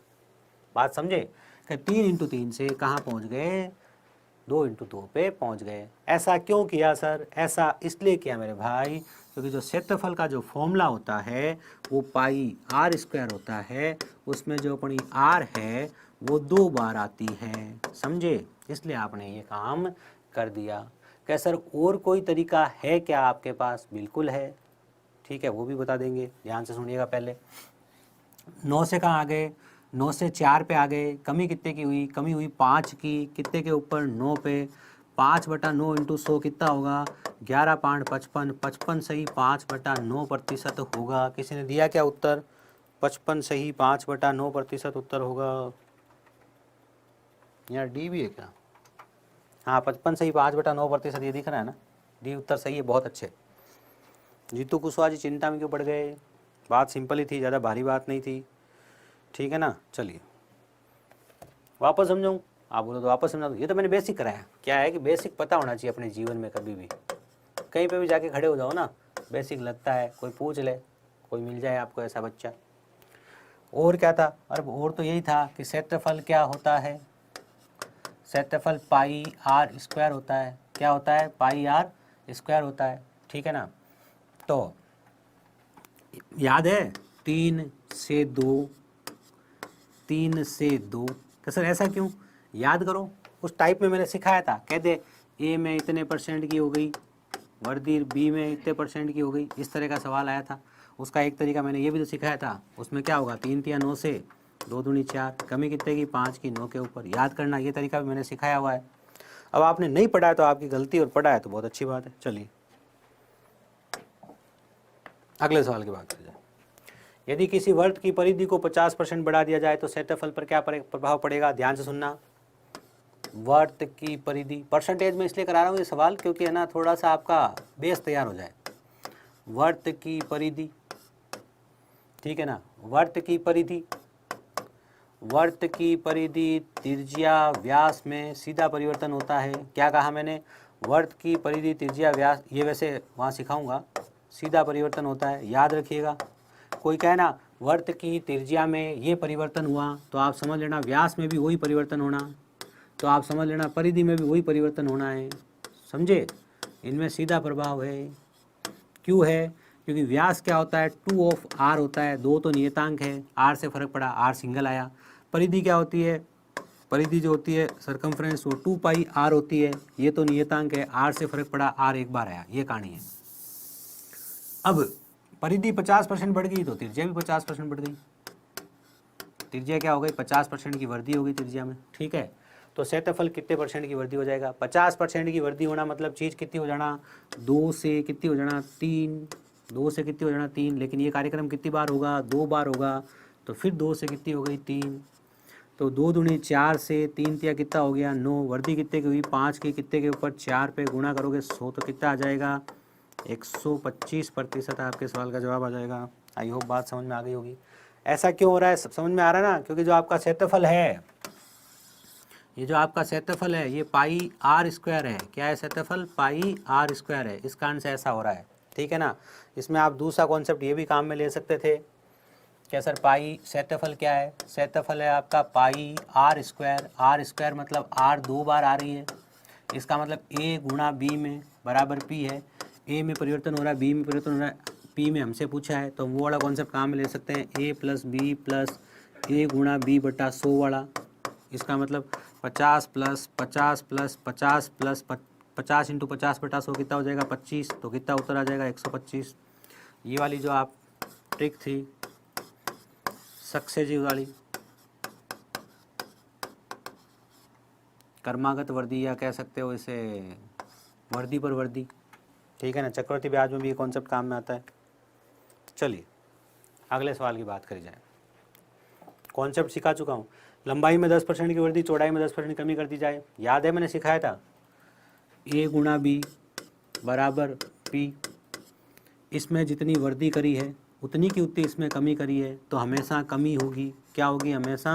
S1: बात समझे। 3 इंटू 3 से कहाँ पहुँच गए, 2 इंटू 2 पे पहुँच गए। ऐसा क्यों किया सर, ऐसा इसलिए किया मेरे भाई, क्योंकि जो क्षेत्रफल का जो फॉर्मूला होता है वो पाई आर स्क्वायर होता है, उसमें जो अपनी आर है वो 2 बार आती है, समझे। इसलिए आपने ये काम कर दिया। क्या सर और कोई तरीका है क्या आपके पास, बिल्कुल है, ठीक है, वो भी बता देंगे, ध्यान से सुनिएगा। पहले 9 से कहाँ आ गए, 9 से 4 पे आ गए, कमी कितने की हुई, कमी हुई 5 की, कितने के ऊपर, 9 पे। 5/9 इंटू 100 कितना होगा, 11.55, 55 सही 5/9% होगा। किसी ने दिया क्या उत्तर, 55 सही 5/9% उत्तर होगा। यार डी भी है क्या, हाँ 55 सही 5/9%, ये दिख रहा है ना, डी उत्तर सही है, बहुत अच्छे। जीतू कुशवाहा जी चिंता में क्यों पड़ गए, बात सिंपल ही थी, ज़्यादा भारी बात नहीं थी, ठीक है ना। चलिए वापस समझाऊँ, आप बोलो तो वापस समझा दूँ। ये तो मैंने बेसिक कराया, क्या है कि बेसिक पता होना चाहिए अपने जीवन में, कभी भी कहीं पे भी जाके खड़े हो जाओ ना, बेसिक लगता है, कोई पूछ ले, कोई मिल जाए आपको ऐसा बच्चा। और क्या था, अरे और तो यही था कि क्षेत्रफल क्या होता है, क्षेत्रफल पाई आर स्क्वायर होता है। क्या होता है, पाई आर स्क्वायर होता है, ठीक है ना। तो याद है 3 से 2, 3 से 2, तो सर ऐसा क्यों, याद करो, उस टाइप में मैंने सिखाया था, कहते ए में इतने % की हो गई वर्दी, बी में इतने % की हो गई, इस तरह का सवाल आया था। उसका एक तरीका मैंने ये भी तो सिखाया था, उसमें क्या होगा, 3 × 9 से 2 दूनी 4, कमी कितने की 5 की, 9 के ऊपर, याद करना, ये तरीका भी मैंने सिखाया हुआ है। अब आपने नहीं पढ़ा है तो आपकी गलती, और पढ़ा है तो बहुत अच्छी बात है। चलिए अगले सवाल की बात करें। यदि किसी वर्ग की परिधि को 50% बढ़ा दिया जाए तो क्षेत्रफल पर क्या प्रभाव पड़ेगा, ध्यान से सुनना। वर्त की परिधि, परसेंटेज में इसलिए करा रहा हूँ ये सवाल क्योंकि है ना थोड़ा सा आपका बेस तैयार हो जाए। वर्त की परिधि, ठीक है ना, वर्त की परिधि, वर्त की परिधि त्रिज्या व्यास में सीधा परिवर्तन होता है। क्या कहा मैंने? वर्त की परिधि त्रिज्या व्यास, ये वैसे वहाँ सिखाऊंगा, सीधा परिवर्तन होता है, याद रखिएगा। कोई कहे ना वर्त की त्रिज्या में ये परिवर्तन हुआ तो आप समझ लेना व्यास में भी वही परिवर्तन होना, तो आप समझ लेना परिधि में भी वही परिवर्तन होना है। समझे? इनमें सीधा प्रभाव है। क्यों है? क्योंकि व्यास क्या होता है? 2 ऑफ r होता है, 2 तो नियतांक है, r से फर्क पड़ा, r सिंगल आया। परिधि क्या होती है? परिधि जो होती है सरकमफ्रेंस वो 2 पाई r होती है, ये तो नियतांक है, r से फर्क पड़ा, r एक बार आया, ये कहानी है। अब परिधि 50% बढ़ गई तो त्रिज्या भी 50% बढ़ गई। त्रिज्या क्या हो गई? 50% की वृद्धि हो गई त्रिज्या में, ठीक है। तो क्षेत्रफल कितने परसेंट की वृद्धि हो जाएगा? 50% की वृद्धि होना मतलब चीज़ कितनी हो जाना? 2 से कितनी हो जाना? 3, 2 से कितनी हो जाना? 3। लेकिन ये कार्यक्रम कितनी बार होगा? 2 बार होगा, तो फिर 2 से कितनी हो गई? 3। तो 2 दूनी 4 से 3 तिया कितना हो गया? 9। वृद्धि कितने की हुई? 5 की कितने के ऊपर 4 पे गुणा करोगे 100 तो कितना आ जाएगा? 125% आपके सवाल का जवाब आ जाएगा। आई होप बात समझ में आ गई होगी। ऐसा क्यों हो रहा है? समझ में आ रहा है ना? क्योंकि जो आपका क्षेत्रफल है, ये जो आपका क्षेत्रफल है ये पाई आर स्क्वायर है। क्या है क्षेत्रफल? पाई आर स्क्वायर है, इस कारण से ऐसा हो रहा है, ठीक है ना। इसमें आप दूसरा कॉन्सेप्ट ये भी काम में ले सकते थे। क्या सर? पाई क्षेत्रफल क्या है? क्षेत्रफल है आपका पाई आर स्क्वायर। आर स्क्वायर मतलब आर 2 बार आ रही है, इसका मतलब ए गुणा बी में बराबर पी है। ए में परिवर्तन हो रहा है, बी में परिवर्तन हो रहा है, पी में हमसे पूछा है, तो वो वाला कॉन्सेप्ट काम में ले सकते हैं, ए प्लस बी प्लस ए गुणा बी बटा 100 वाला। इसका मतलब 50 प्लस 50 प्लस 50 प्लस 50 इंटू 50 बटा 100 कितना हो जाएगा? 25। तो कितना उत्तर आ जाएगा? 125। ये वाली जो आप ट्रिक थी सक्सेस वाली, कर्मागत वर्दी या कह सकते हो इसे वर्दी पर वर्दी, ठीक है ना। चक्रवर्ती ब्याज में भी ये कॉन्सेप्ट काम में आता है। चलिए अगले सवाल की बात करी जाए। कॉन्सेप्ट सिखा चुका हूँ। लंबाई में 10% की वृद्धि, चौड़ाई में 10% कमी कर दी जाए। याद है मैंने सिखाया था, ए गुणा बी बराबर पी। इसमें जितनी वृद्धि करी है उतनी की उतनी इसमें कमी करी है, तो हमेशा कमी होगी। क्या होगी? हमेशा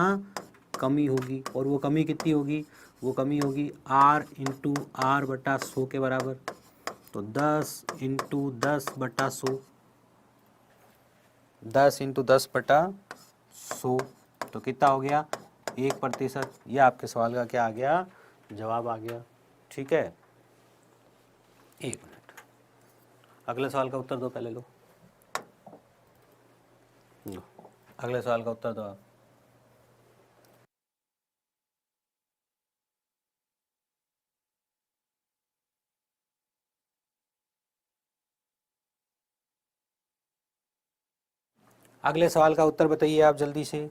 S1: कमी होगी। और वो कमी कितनी होगी? वो कमी होगी r इंटू आर बटा 100 के बराबर। तो 10 इंटू 10 बटा 100, 10 इंटू 10 बटा 100 तो कितना हो गया? 1%। यह आपके सवाल का क्या आ गया? जवाब आ गया, ठीक है। 1 मिनट, अगले सवाल का उत्तर दो पहले। लो अगले सवाल का उत्तर दो आप। अगले सवाल का उत्तर बताइए आप जल्दी से।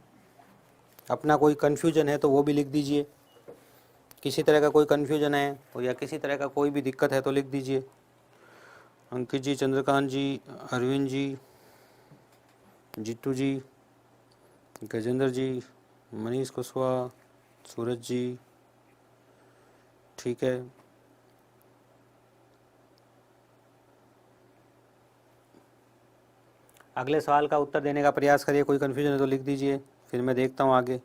S1: अपना कोई कन्फ्यूजन है तो वो भी लिख दीजिए। किसी तरह का कोई कन्फ्यूजन है तो या किसी तरह का कोई भी दिक्कत है तो लिख दीजिए। अंकित जी, चंद्रकांत जी, अरविंद जी, जीतू जी, गजेंद्र जी, मनीष कुशवाहा, सूरज जी, ठीक है। अगले सवाल का उत्तर देने का प्रयास करिए। कोई कन्फ्यूजन है तो लिख दीजिए, फिर मैं देखता हूँ आगे।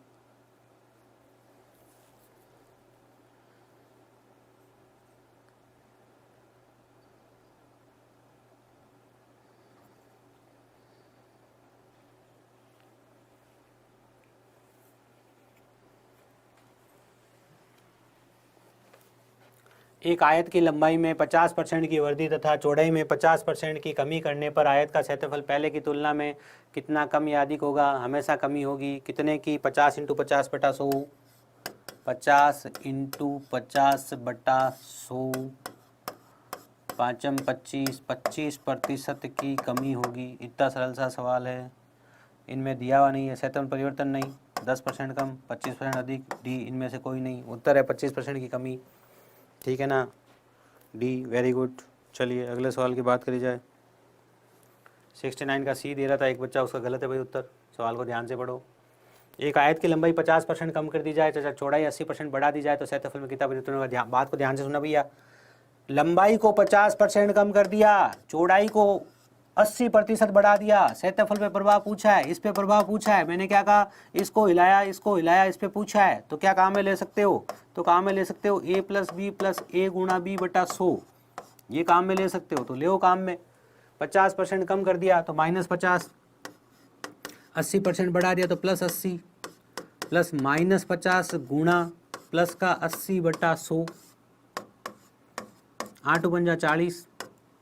S1: एक आयत की लंबाई में 50% की वृद्धि तथा चौड़ाई में 50% की कमी करने पर आयत का क्षेत्रफल पहले की तुलना में कितना कम या अधिक होगा? हमेशा कमी होगी। कितने की? 50 इंटू 50 बटा 100, 50 इंटू 50 बटा 100, 5 25, 25% की कमी होगी। इतना सरल सा सवाल है, इनमें दिया हुआ नहीं है क्षेत्रफल परिवर्तन नहीं। 10% कम, 25% अधिक, डी इनमें से कोई नहीं। उत्तर है 25% की कमी, ठीक है ना, डी। Very good. चलिए अगले सवाल की बात करी जाए। 69 का सी दे रहा था एक बच्चा, उसका गलत है भाई उत्तर। सवाल को ध्यान से पढ़ो। एक आयत की लंबाई 50% कम कर दी जाए तथा चौड़ाई 80% बढ़ा दी जाए तो क्षेत्रफल में कितना परिवर्तन होगा? बात को ध्यान से सुना भैया। लंबाई को 50% कम कर दिया, चौड़ाई को 80% बढ़ा दिया, क्षेत्रफल पे प्रभाव पूछा है, इस पे प्रभाव पूछा है, मैंने क्या कहा, इसको हिलाया, इस पे पूछा है, तो क्या काम में ले सकते हो? तो काम में ले सकते हो a प्लस बी प्लस ए गुणा बी बटा 100, ये काम में ले सकते हो, तो ले काम में। 50% कम कर दिया तो -50, 80% बढ़ा दिया तो +80, प्लस -50 गुणा प्लस का 80 बटा 100, 8 बन जा 40,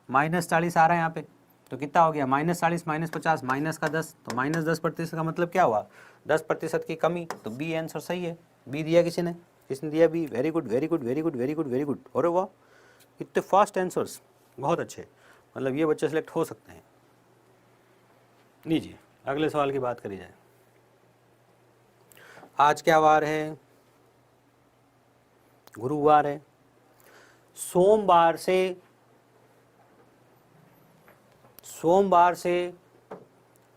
S1: -40 आ रहा है यहाँ पे, तो कितना हो गया? -40 -50 माइनस का 10, तो -10% का मतलब क्या हुआ? 10% की कमी, तो बी आंसर सही है। बी दिया किसी ने दिया B. Very good very good very good very good very good. अरे वाह, इतने फास्ट आंसर्स, बहुत अच्छे, मतलब ये बच्चे सेलेक्ट हो सकते हैं। लीजिए अगले सवाल की बात करी जाए। आज क्या वार है? गुरुवार है। सोमवार से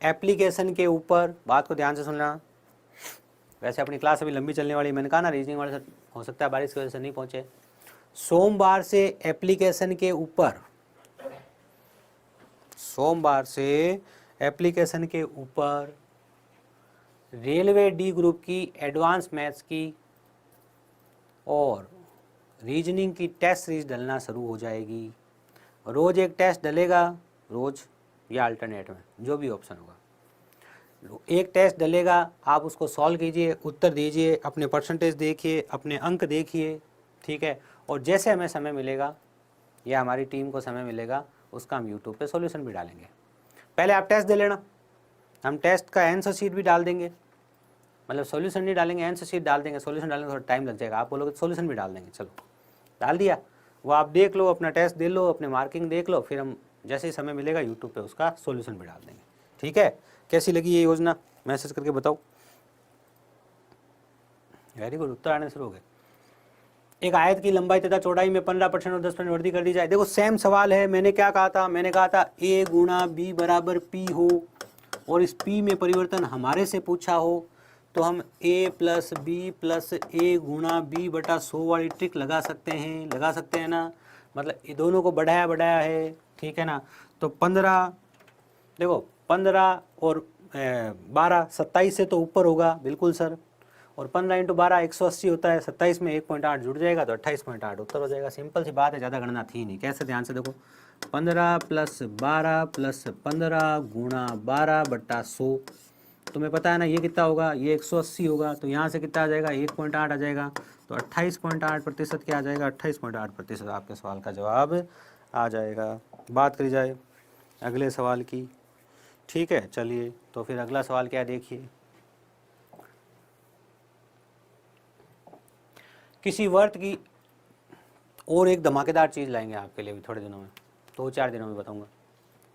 S1: एप्लीकेशन के ऊपर, बात को ध्यान से सुनना, वैसे अपनी क्लास अभी लंबी चलने वाली है, मैंने कहा ना रीजनिंग वाले से हो सकता है बारिश की वजह से नहीं पहुंचे। सोमवार से एप्लीकेशन के ऊपर रेलवे डी ग्रुप की एडवांस मैथ्स की और रीजनिंग की टेस्ट सीरीज डलना शुरू हो जाएगी। रोज़ एक टेस्ट डलेगा, रोज़ या अल्टरनेट में, जो भी ऑप्शन होगा, एक टेस्ट डलेगा, आप उसको सॉल्व कीजिए, उत्तर दीजिए, अपने परसेंटेज देखिए, अपने अंक देखिए, ठीक है। और जैसे हमें समय मिलेगा या हमारी टीम को समय मिलेगा, उसका हम यूट्यूब पे सॉल्यूशन भी डालेंगे। पहले आप टेस्ट दे लेना, हम टेस्ट का आंसर शीट भी डाल देंगे, मतलब सॉल्यूशन नहीं डालेंगे, आंसर शीट डाल देंगे। सॉल्यूशन डालने में थोड़ा टाइम लग जाएगा, आप बोलोगे सॉल्यूशन भी डाल देंगे, चलो डाल दिया, वो आप देख लो, अपना टेस्ट दे लो, अपने मार्किंग देख लो, फिर हम जैसे ही समय मिलेगा यूट्यूब पे उसका सॉल्यूशन भी डाल देंगे, ठीक है। कैसी लगी ये योजना, मैसेज करके बताओ। वेरी गुड, उत्तर आने शुरू हो गए। एक आयत की लंबाई तथा चौड़ाई में 15% और 10% वृद्धि कर दी जाए। देखो सेम सवाल है, मैंने क्या कहा था, मैंने कहा था a गुणा बी बराबर p हो और इस p में परिवर्तन हमारे से पूछा हो, तो हम a प्लस बी प्लस ए गुणा बी बटा 100 वाली ट्रिक लगा सकते हैं ना, मतलब ये दोनों को बढ़ाया है, ठीक है ना। तो 15, देखो 15 और 12 27 से तो ऊपर होगा, बिल्कुल सर, और 15 × 12 180 होता है, 27 में 1.8 जुड़ जाएगा तो 28.8 उत्तर हो जाएगा। सिंपल सी बात है, ज़्यादा गणना थी नहीं। कैसे, ध्यान से देखो, 15 + 12 + 15 गुणा 12 बटा 100, तुम्हें पता है ना ये कितना होगा, ये 180 होगा, तो यहाँ से कितना आ जाएगा, 1.8 आ जाएगा, तो 28.8% क्या आ जाएगा, 28.8% आपके सवाल का जवाब आ जाएगा। बात करी जाए अगले सवाल की, ठीक है। चलिए तो फिर अगला सवाल क्या, देखिए, किसी वर्त की और एक धमाकेदार चीज़ लाएंगे आपके लिए भी थोड़े दिनों में, 2-4 दिनों में बताऊंगा।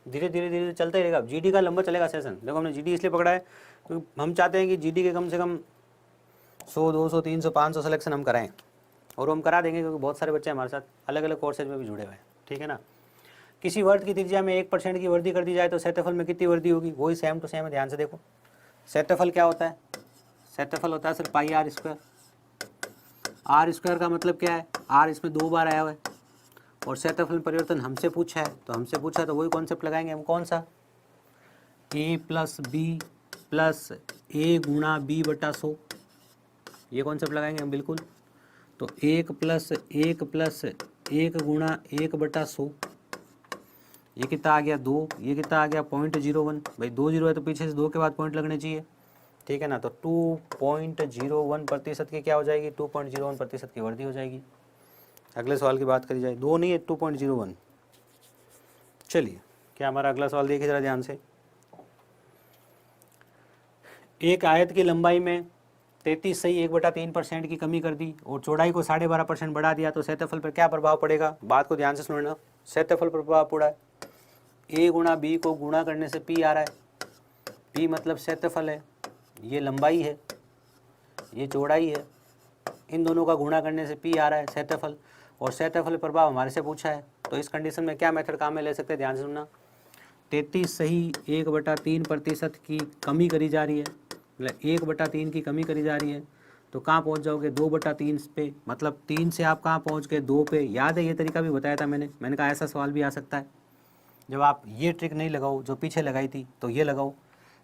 S1: धीरे धीरे चलता ही रहेगा। जीडी का लंबा चलेगा सेशन। देखो हमने जीडी इसलिए पकड़ा है क्योंकि हम चाहते हैं कि जीडी के कम से कम 100, 200, 300, 500 सिलेक्शन हम कराएं, और हम करा देंगे क्योंकि बहुत सारे बच्चे हमारे साथ अलग अलग कोर्सेज में भी जुड़े हुए हैं, ठीक है ना। किसी वर्त की त्रिज्या में 1% की वृद्धि कर दी जाए तो क्षेत्रफल में कितनी वृद्धि होगी? वही सेम टू सेम है, ध्यान से देखो। क्षेत्रफल क्या होता है? क्षेत्रफल होता है सिर्फ पाई आर स्क्वायर। आर स्क्वायर का मतलब क्या है? आर इसमें 2 बार आया हुआ है, और क्षेत्रफल परिवर्तन हमसे पूछा है, तो वही कॉन्सेप्ट लगाएंगे हम। कौन सा? a प्लस बी प्लस ए गुणा बी बटा 100, ये कॉन्सेप्ट लगाएंगे हम, बिल्कुल। तो 1 + 1 गुणा 1 बटा 100, ये कितना आ गया 2, ये कितना आ गया 0.01। भाई 2 0 है तो पीछे से 2 के बाद पॉइंट लगने चाहिए, ठीक है ना। तो 2.01% की क्या हो जाएगी? 2.01% की वृद्धि हो जाएगी। अगले सवाल की बात करी जाए, 2 नहीं है, 2.01। चलिए, क्या हमारा अगला सवाल देखिए जरा ध्यान से। एक आयत की लंबाई में 33 सही 1/3% की कमी कर दी और चौड़ाई को 12.5% बढ़ा दिया तो क्षेत्रफल पर क्या प्रभाव पड़ेगा? बात को ध्यान से सुनना। क्षेत्रफल पर प्रभाव पड़ा है, a गुणा बी को गुणा करने से p आ रहा है। p मतलब क्षेत्रफल है, ये लंबाई है, ये चौड़ाई है, इन दोनों का गुणा करने से p आ रहा है क्षेत्रफल, और क्षेत्रफल प्रभाव हमारे से पूछा है। तो इस कंडीशन में क्या मेथड काम में ले सकते हैं? ध्यान से सुनना। 33 सही 1/3% की कमी करी जा रही है, मतलब 1/3 की कमी करी जा रही है, तो कहाँ पहुँच जाओगे 2/3 पे, मतलब 3 से आप कहाँ पहुँच गए 2 पे। याद है ये तरीका भी बताया था मैंने कहा ऐसा सवाल भी आ सकता है। जब आप ये ट्रिक नहीं लगाओ जो पीछे लगाई थी तो ये लगाओ,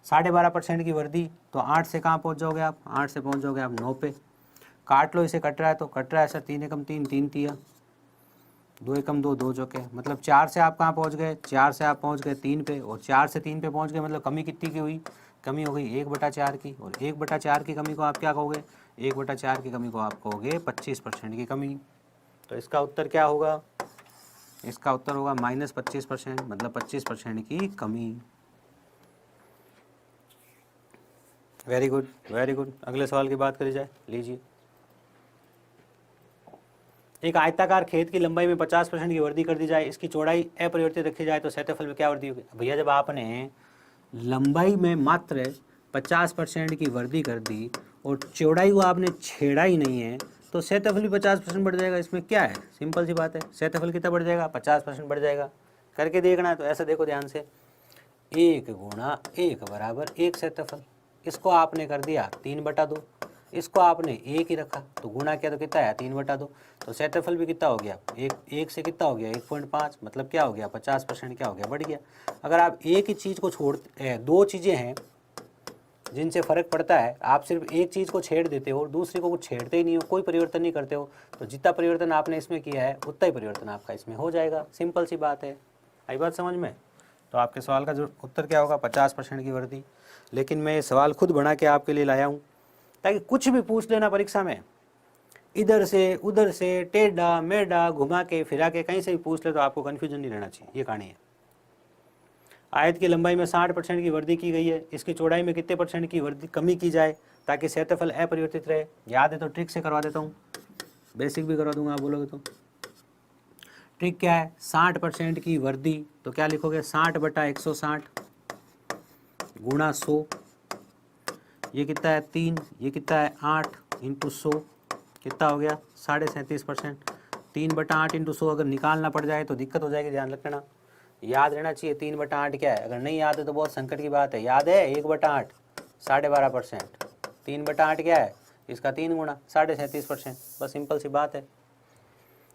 S1: 12.5% की वृद्धि, तो 8 से कहाँ पहुँच जाओगे आप, 8 से पहुँच जाओगे आप 9 पे। काट लो, इसे कट रहा है तो कट रहा है सर, 3 एकम 3, 3 तिया, 2 एकम 2, 2 चौके, मतलब 4 से आप कहाँ पहुँच गए, 4 से आप पहुँच गए 3 पे, और 4 से 3 पे पहुँच गए, मतलब कमी कितनी की हुई, कमी हो गई 1/4 की। और 1/4 की कमी को आप क्या कहोगे, 1/4 की कमी को आप कहोगे 25% की कमी। तो इसका उत्तर क्या होगा, इसका उत्तर होगा -25%, मतलब 25% की कमी। Very good, very good. अगले सवाल की बात करी जाए, लीजिए। एक आयताकार खेत की लंबाई में 50% की वृद्धि कर दी जाए, इसकी चौड़ाई अपरिवर्तित रखी जाए तो क्षेत्रफल में क्या वृद्धि होगी। भैया जब आपने लंबाई में मात्र 50% की वृद्धि कर दी और चौड़ाई को आपने छेड़ा ही नहीं है, तो क्षेत्रफल भी 50% बढ़ जाएगा। इसमें क्या है, सिंपल सी बात है, क्षेत्रफल कितना बढ़ जाएगा, 50% बढ़ जाएगा। करके देखना है तो ऐसा देखो ध्यान से, 1 गुणा 1 बराबर 1 क्षेत्रफल, इसको आपने कर दिया 3/2, इसको आपने 1 ही रखा तो गुणा किया तो कितना है 3/2, तो क्षेत्रफल भी कितना हो गया, 1 से कितना हो गया 1.5, मतलब क्या हो गया 50% क्या हो गया, बढ़ गया। अगर आप एक ही चीज़ को छोड़ते, दो चीज़ें हैं जिनसे फ़र्क पड़ता है, आप सिर्फ एक चीज़ को छेड़ देते हो और दूसरी को कुछ छेड़ते ही नहीं हो, कोई परिवर्तन नहीं करते हो, तो जितना परिवर्तन आपने इसमें किया है उतना ही परिवर्तन आपका इसमें हो जाएगा। सिंपल सी बात है, आई बात समझ में। तो आपके सवाल का जो उत्तर क्या होगा, 50% की वृद्धि। लेकिन मैं ये सवाल खुद बना के आपके लिए लाया हूँ ताकि कुछ भी पूछ लेना परीक्षा में, इधर से उधर से टेढ़ा मेढ़ा घुमा के फिरा के कहीं से भी पूछ ले तो आपको कन्फ्यूजन नहीं रहना चाहिए, ये कहानी है। आयत की लंबाई में 60% की वृद्धि की गई है, इसकी चौड़ाई में कितने % की वृद्धि कमी की जाए ताकि क्षेत्रफल अपरिवर्तित रहे। याद है तो ट्रिक से करवा देता हूँ, बेसिक भी करवा दूंगा आप बोलोगे तो। ट्रिक क्या है, 60% की वृद्धि, तो क्या लिखोगे 60/160 गुणा 100, ये कितना है 3, ये कितना है 8 इंटू 100, कितना हो गया 37.5%। 3/8 इंटू 100 अगर निकालना पड़ जाए तो दिक्कत हो जाएगी, ध्यान रखना, याद रहना चाहिए 3/8 क्या है। अगर नहीं याद है तो बहुत संकट की बात है। याद है 1/8 12.5%, 3/8 क्या है, इसका 3 गुना 37.5%, बस सिंपल सी बात है।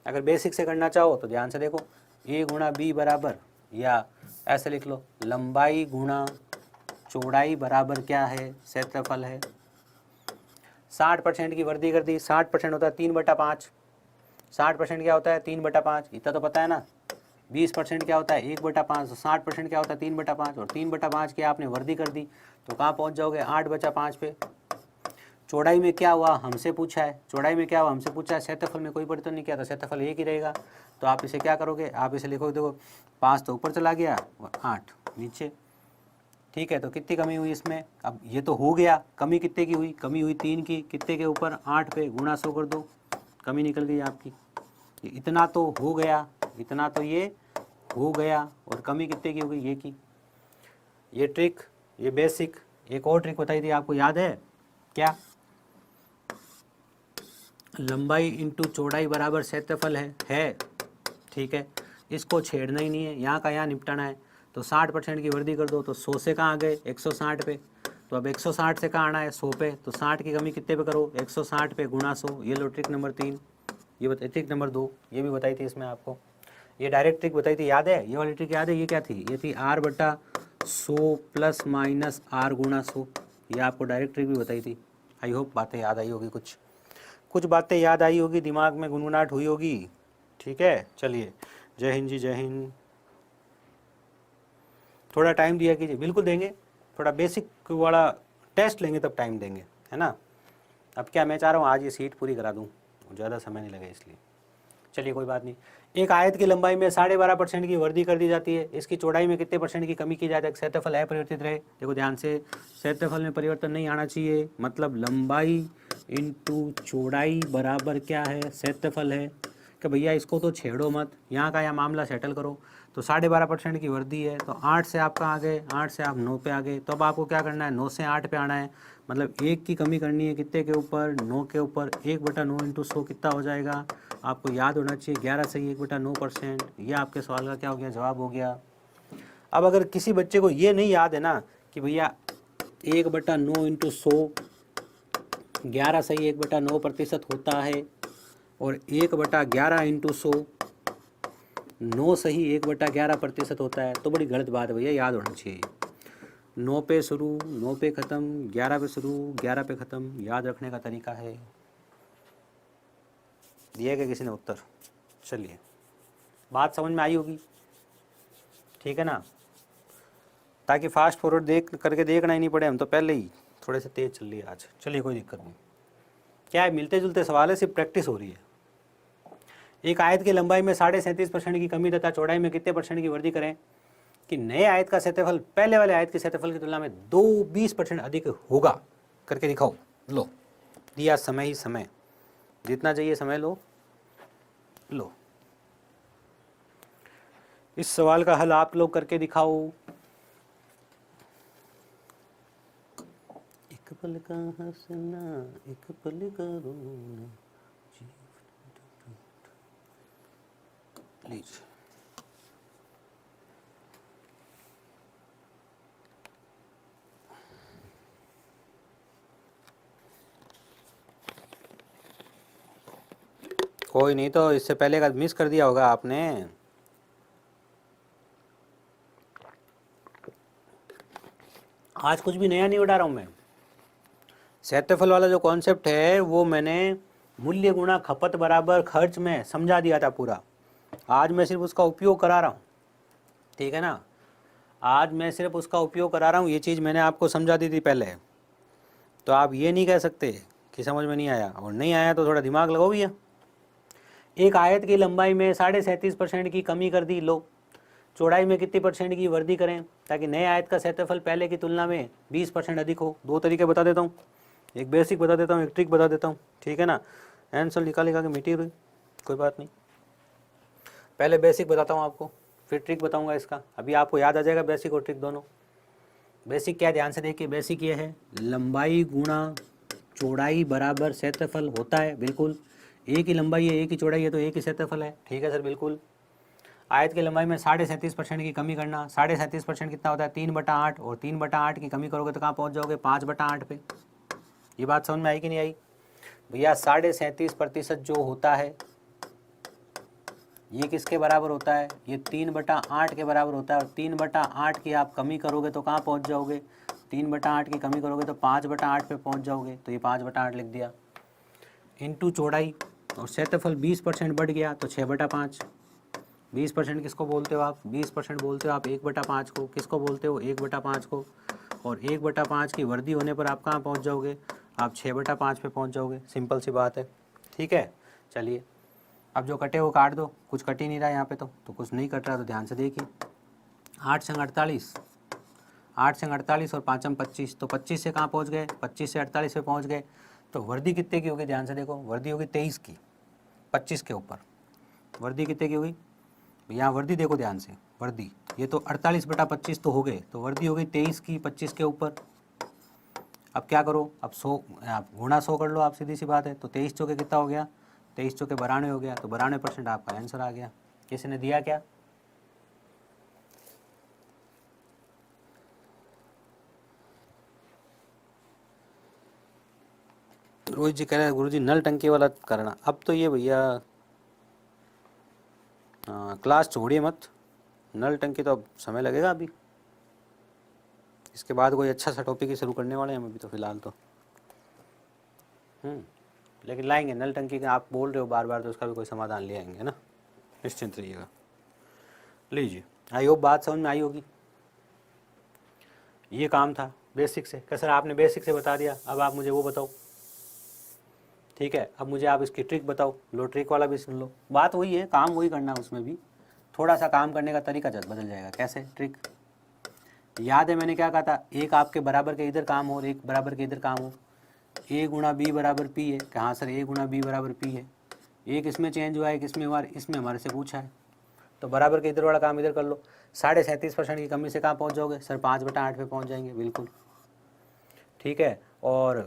S1: अगर बेसिक से करना चाहो तो ध्यान से देखो, a गुणा b बराबर, या ऐसे लिख लो, लंबाई गुणा चौड़ाई बराबर क्या है, क्षेत्रफल है। 60% की वृद्धि कर दी, 60% होता है 3/5, 60% क्या होता है 3/5, इतना तो पता है ना। 20% क्या होता है 1/5, तो 60% क्या होता है 3/5, और 3/5 की आपने वृद्धि कर दी तो कहाँ पहुँच जाओगे 8/5 पे। चौड़ाई में क्या हुआ हमसे पूछा है, चौड़ाई में क्या हुआ हमसे पूछा है, क्षेत्रफल में कोई परिवर्तन नहीं किया तो क्षेत्रफल एक ही रहेगा। तो आप इसे क्या करोगे, आप इसे लिखोगे, देखो 5 तो ऊपर चला गया और 8 नीचे, ठीक है। तो कितनी कमी हुई इसमें, अब ये तो हो गया, कमी कितने की हुई, कमी हुई 3 की, कितने के ऊपर 8 पे, गुणा 100 कर दो, कमी निकल गई आपकी। इतना तो हो गया, इतना तो ये हो गया, और कमी कितने की हो गई, ये की। ये ट्रिक, ये बेसिक। एक और ट्रिक बताई थी आपको, याद है क्या, लंबाई इंटू चौड़ाई बराबर क्षेत्रफल है, ठीक है। इसको छेड़ना ही नहीं है, यहाँ का यहाँ निपटाना है। तो 60% की वृद्धि कर दो, तो 100 से कहाँ आ गए 160 पे, तो अब 160 से कहाँ आना है 100 पे, तो 60 की कमी कितने पे करो 160 पे गुणा 100। ये लो ट्रिक नंबर 3, ये बताई ट्रिक नंबर 2, ये भी बताई थी इसमें आपको, ये डायरेक्ट ट्रिक बताई थी, याद है ये वाली ट्रिक याद है, ये क्या थी, ये थी r/100 प्लस माइनस r गुणा 100, ये आपको डायरेक्ट ट्रिक भी बताई थी। आई होप बातें याद आई होगी, कुछ बातें याद आई होगी, दिमाग में गुनगुनाहट हुई होगी, ठीक है। चलिए, जय हिंद जी, जय हिंद। थोड़ा टाइम दिया कीजिए, बिल्कुल देंगे, थोड़ा बेसिक वाला टेस्ट लेंगे तब टाइम देंगे, है ना। अब क्या मैं चाह रहा हूँ आज ये सीट पूरी करा दूँ, ज़्यादा समय नहीं लगे इसलिए। चलिए कोई बात नहीं। एक आयत की लंबाई में 12.5% की वृद्धि कर दी जाती है, इसकी चौड़ाई में कितने % की कमी की जाती है, क्षेत्रफल अपरिवर्तित रहे। देखो ध्यान से, क्षेत्रफल में परिवर्तन नहीं आना चाहिए, मतलब लंबाई इंटू चौड़ाई बराबर क्या है, क्षेत्रफल है। कि भैया इसको तो छेड़ो मत, यहाँ का यह मामला सेटल करो। तो 12.5% की वृद्धि है, तो 8 से आप कहाँ आ गए, 8 से आप 9 पे आ गए। तो अब आपको क्या करना है, 9 से 8 पे आना है, मतलब 1 की कमी करनी है, कितने के ऊपर, 9 के ऊपर। 1/9 इंटू 100 कितना हो जाएगा, आपको याद होना चाहिए 11 सही 1/9%। ये आपके सवाल का क्या हो गया, जवाब हो गया। अब अगर किसी बच्चे को ये नहीं याद है ना कि भैया 1/9 इंटू 100, 11 सही 1/9% होता है। और 1/11 इंटू 100, 9 सही 1/11% होता है। तो बड़ी गलत बात है भैया, याद होना चाहिए। 9 पे शुरू, 9 पे ख़त्म, 11 पे शुरू, 11 पे ख़त्म, याद रखने का तरीका है। दिया क्या किसी ने उत्तर? चलिए, बात समझ में आई होगी, ठीक है ना, ताकि फास्ट फॉरवर्ड करके देखना ही नहीं पड़े, हम तो पहले ही थोड़े से तेज़ चल रही है आज। चलिए कोई दिक्कत नहीं, क्या है, मिलते जुलते सवाल है, सिर्फ प्रैक्टिस हो रही है। एक आयत की लंबाई में 37.5% की कमी तथा चौड़ाई में कितने % की वृद्धि करें कि नए आयत का क्षेत्रफल पहले वाले आयत के क्षेत्रफल की तुलना में 20% अधिक होगा, करके दिखाओ। लो, दिया समय ही समय, जितना चाहिए समय लो। इस सवाल का हल आप लोग करके दिखाओ। एक पल का हंसना, एक पल का रोना, प्लीज। कोई नहीं, तो इससे पहले का मिस कर दिया होगा आपने। आज कुछ भी नया नहीं उठा रहा हूँ मैं। क्षेत्रफल वाला जो कॉन्सेप्ट है वो मैंने मूल्य गुणा खपत बराबर खर्च में समझा दिया था पूरा। आज मैं सिर्फ उसका उपयोग करा रहा हूँ, ठीक है ना, आज मैं सिर्फ उसका उपयोग करा रहा हूँ। ये चीज़ मैंने आपको समझा दी थी पहले, तो आप ये नहीं कह सकते कि समझ में नहीं आया, और नहीं आया तो थोड़ा दिमाग लगाओ भैया। एक आयत की लंबाई में 37.5% की कमी कर दी, लो चौड़ाई में कितनी % की वृद्धि करें ताकि नए आयत का क्षेत्रफल पहले की तुलना में 20% अधिक हो। दो तरीके बता देता हूँ, एक बेसिक बता देता हूँ, एक ट्रिक बता देता हूँ, ठीक है ना। आंसर निकाल के मिट्टी हुई, कोई बात नहीं। पहले बेसिक बताता हूँ आपको, फिर ट्रिक बताऊँगा इसका। अभी आपको याद आ जाएगा बेसिक और ट्रिक दोनों। बेसिक क्या है, ध्यान से देखिए, बेसिक ये है लंबाई गुणा चौड़ाई बराबर क्षेत्रफल होता है। बिल्कुल, एक ही लंबाई है, एक ही चौड़ाई है, तो एक ही क्षेत्रफल है, ठीक है सर, बिल्कुल। आयत की लंबाई में 37.5% की कमी करना, 37% कितना होता है, 3/8, और 3/8 की कमी करोगे तो कहाँ पहुँच जाओगे, 5/8 पे। ये बात समझ में आई कि नहीं आई भैया? 37.5% जो होता है ये किसके बराबर होता है, ये 3/8 के बराबर होता है। और 3/8 की आप कमी करोगे तो कहाँ पहुँच जाओगे, 3/8 की कमी करोगे तो 5/8 पे पहुँच जाओगे। तो ये 5/8 लिख दिया, इंटू चौड़ाई, और क्षेत्रफल 20% बढ़ गया तो 6/5। 20% किसको बोलते हो आप, 20% बोलते हो आप 1/5 को। किसको बोलते हो, 1/5 को। और 1/5 की वृद्धि होने पर आप कहाँ पहुँच जाओगे, आप 6/5 पे पहुँच जाओगे। सिंपल सी बात है, ठीक है। चलिए, अब जो कटे वो काट दो, कुछ कट ही नहीं रहा यहाँ पे, तो कुछ नहीं कट रहा, तो ध्यान से देखिए। 8 संग 48, 8 संग 48 और 5 25, तो 25 से कहाँ पहुँच गए, 25 से 48 पे पहुँच गए। तो वृद्धि कितने की होगी, ध्यान से देखो, वृद्धि होगी 23 की, 25 के ऊपर। वृद्धि कितने की होगी, यहाँ वृद्धि देखो ध्यान से, वृद्धि ये तो 48/25 तो हो गए, तो वृद्धि हो गई 23 की 25 के ऊपर। अब क्या करो, अब 100 आप गुणा 100 कर लो आप, सीधी सी बात है। तो 23 चौके कितना हो गया, 23 चौके 92 हो गया, तो 92% आपका आंसर आ गया। किसी ने दिया क्या, रोहित जी कह रहे हैं गुरुजी नल टंकी वाला करना। अब तो ये भैया क्लास छोड़िए मत, नल टंकी तो अब समय लगेगा अभी, इसके बाद कोई अच्छा सा टॉपिक ही शुरू करने वाले हैं हम अभी तो फिलहाल तो। लेकिन लाएंगे नल टंकी का, आप बोल रहे हो बार बार, तो उसका भी कोई समाधान ले आएंगे ना, निश्चिंत रहिएगा। लीजिए, आई होप बात समझ में आई होगी। ये काम था बेसिक से, क्या सर आपने बेसिक से बता दिया, अब आप मुझे वो बताओ, ठीक है। अब मुझे आप इसकी ट्रिक बताओ, लो ट्रिक वाला भी सुन लो। बात वही है, काम वही करना है, उसमें भी थोड़ा सा काम करने का तरीका बदल जाएगा। कैसे, ट्रिक याद है मैंने क्या कहा था, एक आपके बराबर के इधर काम हो और एक बराबर के इधर काम हो। a गुणा बी बराबर पी है, कहाँ सर a गुणा बी बराबर पी है। एक इसमें चेंज हुआ है, किसमें हुआ, इसमें हमारे से पूछा है, तो बराबर के इधर वाला काम इधर कर लो। 37.5% की कमी से कहाँ पहुँच जाओगे सर, 5/8 पे पहुँच जाएंगे, बिल्कुल ठीक है। और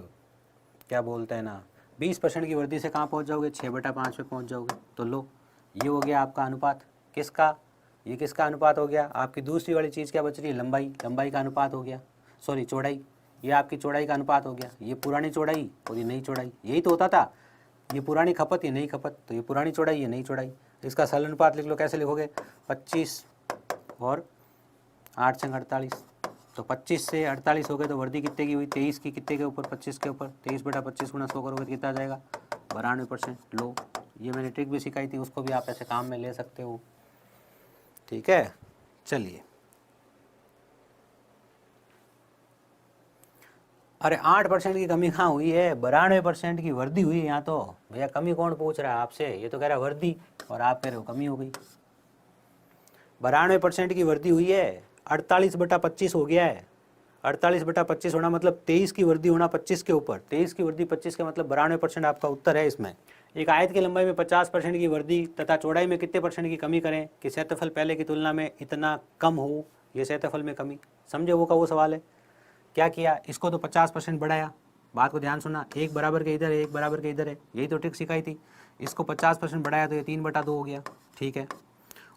S1: क्या बोलते हैं ना, 20% की वृद्धि से कहाँ पहुँच जाओगे, 6/5 पे पहुँच जाओगे। तो लो, ये हो गया आपका अनुपात, किसका, ये किसका अनुपात हो गया, आपकी दूसरी वाली चीज़ क्या बच रही है, लंबाई, लंबाई का अनुपात हो गया, सॉरी चौड़ाई, ये आपकी चौड़ाई का अनुपात हो गया, ये पुरानी चौड़ाई और ये नई चौड़ाई, यही तो होता था, ये पुरानी खपत ये नई खपत, तो ये पुरानी चौड़ाई ये नई चौड़ाई। इसका सरल अनुपात लिख लो, कैसे लिखोगे 25 और 8 संग 48, तो 25 से 48 हो गए तो वर्दी कितने की हुई 23 की, कितने के ऊपर 25 के ऊपर, 23/25 गुणा 100 करोगे तो कितना आ जाएगा 92%। लो ये मैंने ट्रिक भी सिखाई थी, उसको भी आप ऐसे काम में ले सकते हो, ठीक है। चलिए, अरे 8% की कमी कहाँ हुई है, 92% की वृद्धि हुई है यहाँ तो। भैया कमी कौन पूछ रहा है आपसे, ये तो कह रहा है वृद्धि और आप कह रहे हो कमी हो गई। 92% की वृद्धि हुई है, 48/25 हो गया है। 48/25 होना मतलब 23 की वृद्धि होना 25 के ऊपर, 23 की वृद्धि 25 के मतलब 92% आपका उत्तर है इसमें। एक आयत की लंबाई में 50% की वृद्धि तथा चौड़ाई में कितने % की कमी करें कि क्षेत्रफल पहले की तुलना में इतना कम हो, ये क्षेत्रफल में कमी, समझे वो का वो सवाल है। क्या किया, इसको तो 50% बढ़ाया, बात को ध्यान सुनना, एक बराबर के इधर है, एक बराबर के इधर है, यही तो ट्रिक सिखाई थी। इसको 50% बढ़ाया तो ये 3/2 हो गया, ठीक है।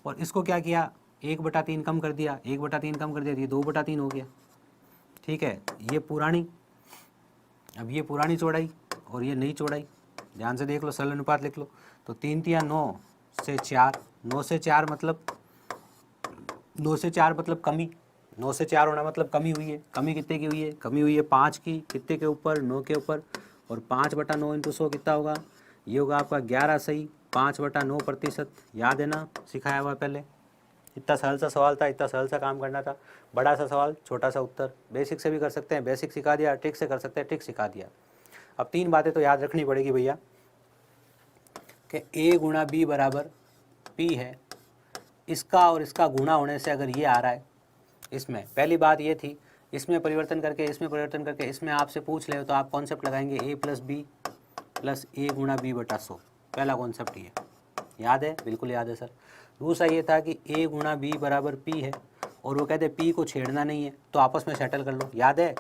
S1: और इसको क्या किया, 1/3 कम कर दिया, 1/3 कम कर दिया तो ये 2/3 हो गया, ठीक है। ये पुरानी, अब ये पुरानी चौड़ाई और ये नई चौड़ाई, ध्यान से देख लो, सरल अनुपात लिख लो, तो 3 तिया 9 से 4, 9 से 4 मतलब 9 से 4 मतलब कमी, 9 से 4 होना मतलब कमी हुई है। कमी कितने की हुई है, कमी हुई है 5 की, कितने के ऊपर 9 के ऊपर, और 5/9 × 100 कितना होगा, ये होगा आपका 11 सही 5/9%। याद है ना, सिखाया हुआ पहले। इतना सरल सा सवाल था, इतना सरल सा काम करना था, बड़ा सा सवाल छोटा सा उत्तर। बेसिक से भी कर सकते हैं, बेसिक सिखा दिया, ट्रिक से कर सकते हैं, ट्रिक सिखा दिया। अब 3 बातें तो याद रखनी पड़ेगी भैया कि A गुणा B बराबर P है, इसका और इसका गुणा होने से अगर ये आ रहा है, इसमें पहली बात ये थी, इसमें परिवर्तन करके इसमें परिवर्तन करके इसमें आपसे पूछ ले तो आप कॉन्सेप्ट लगाएंगे A + B + A गुणा B/100, पहला कॉन्सेप्ट ये याद है, बिल्कुल याद है सर। दूसरा ये था कि A गुणा B बराबर P है और वो कहते P को छेड़ना नहीं है, तो आपस में सेटल कर लो, याद है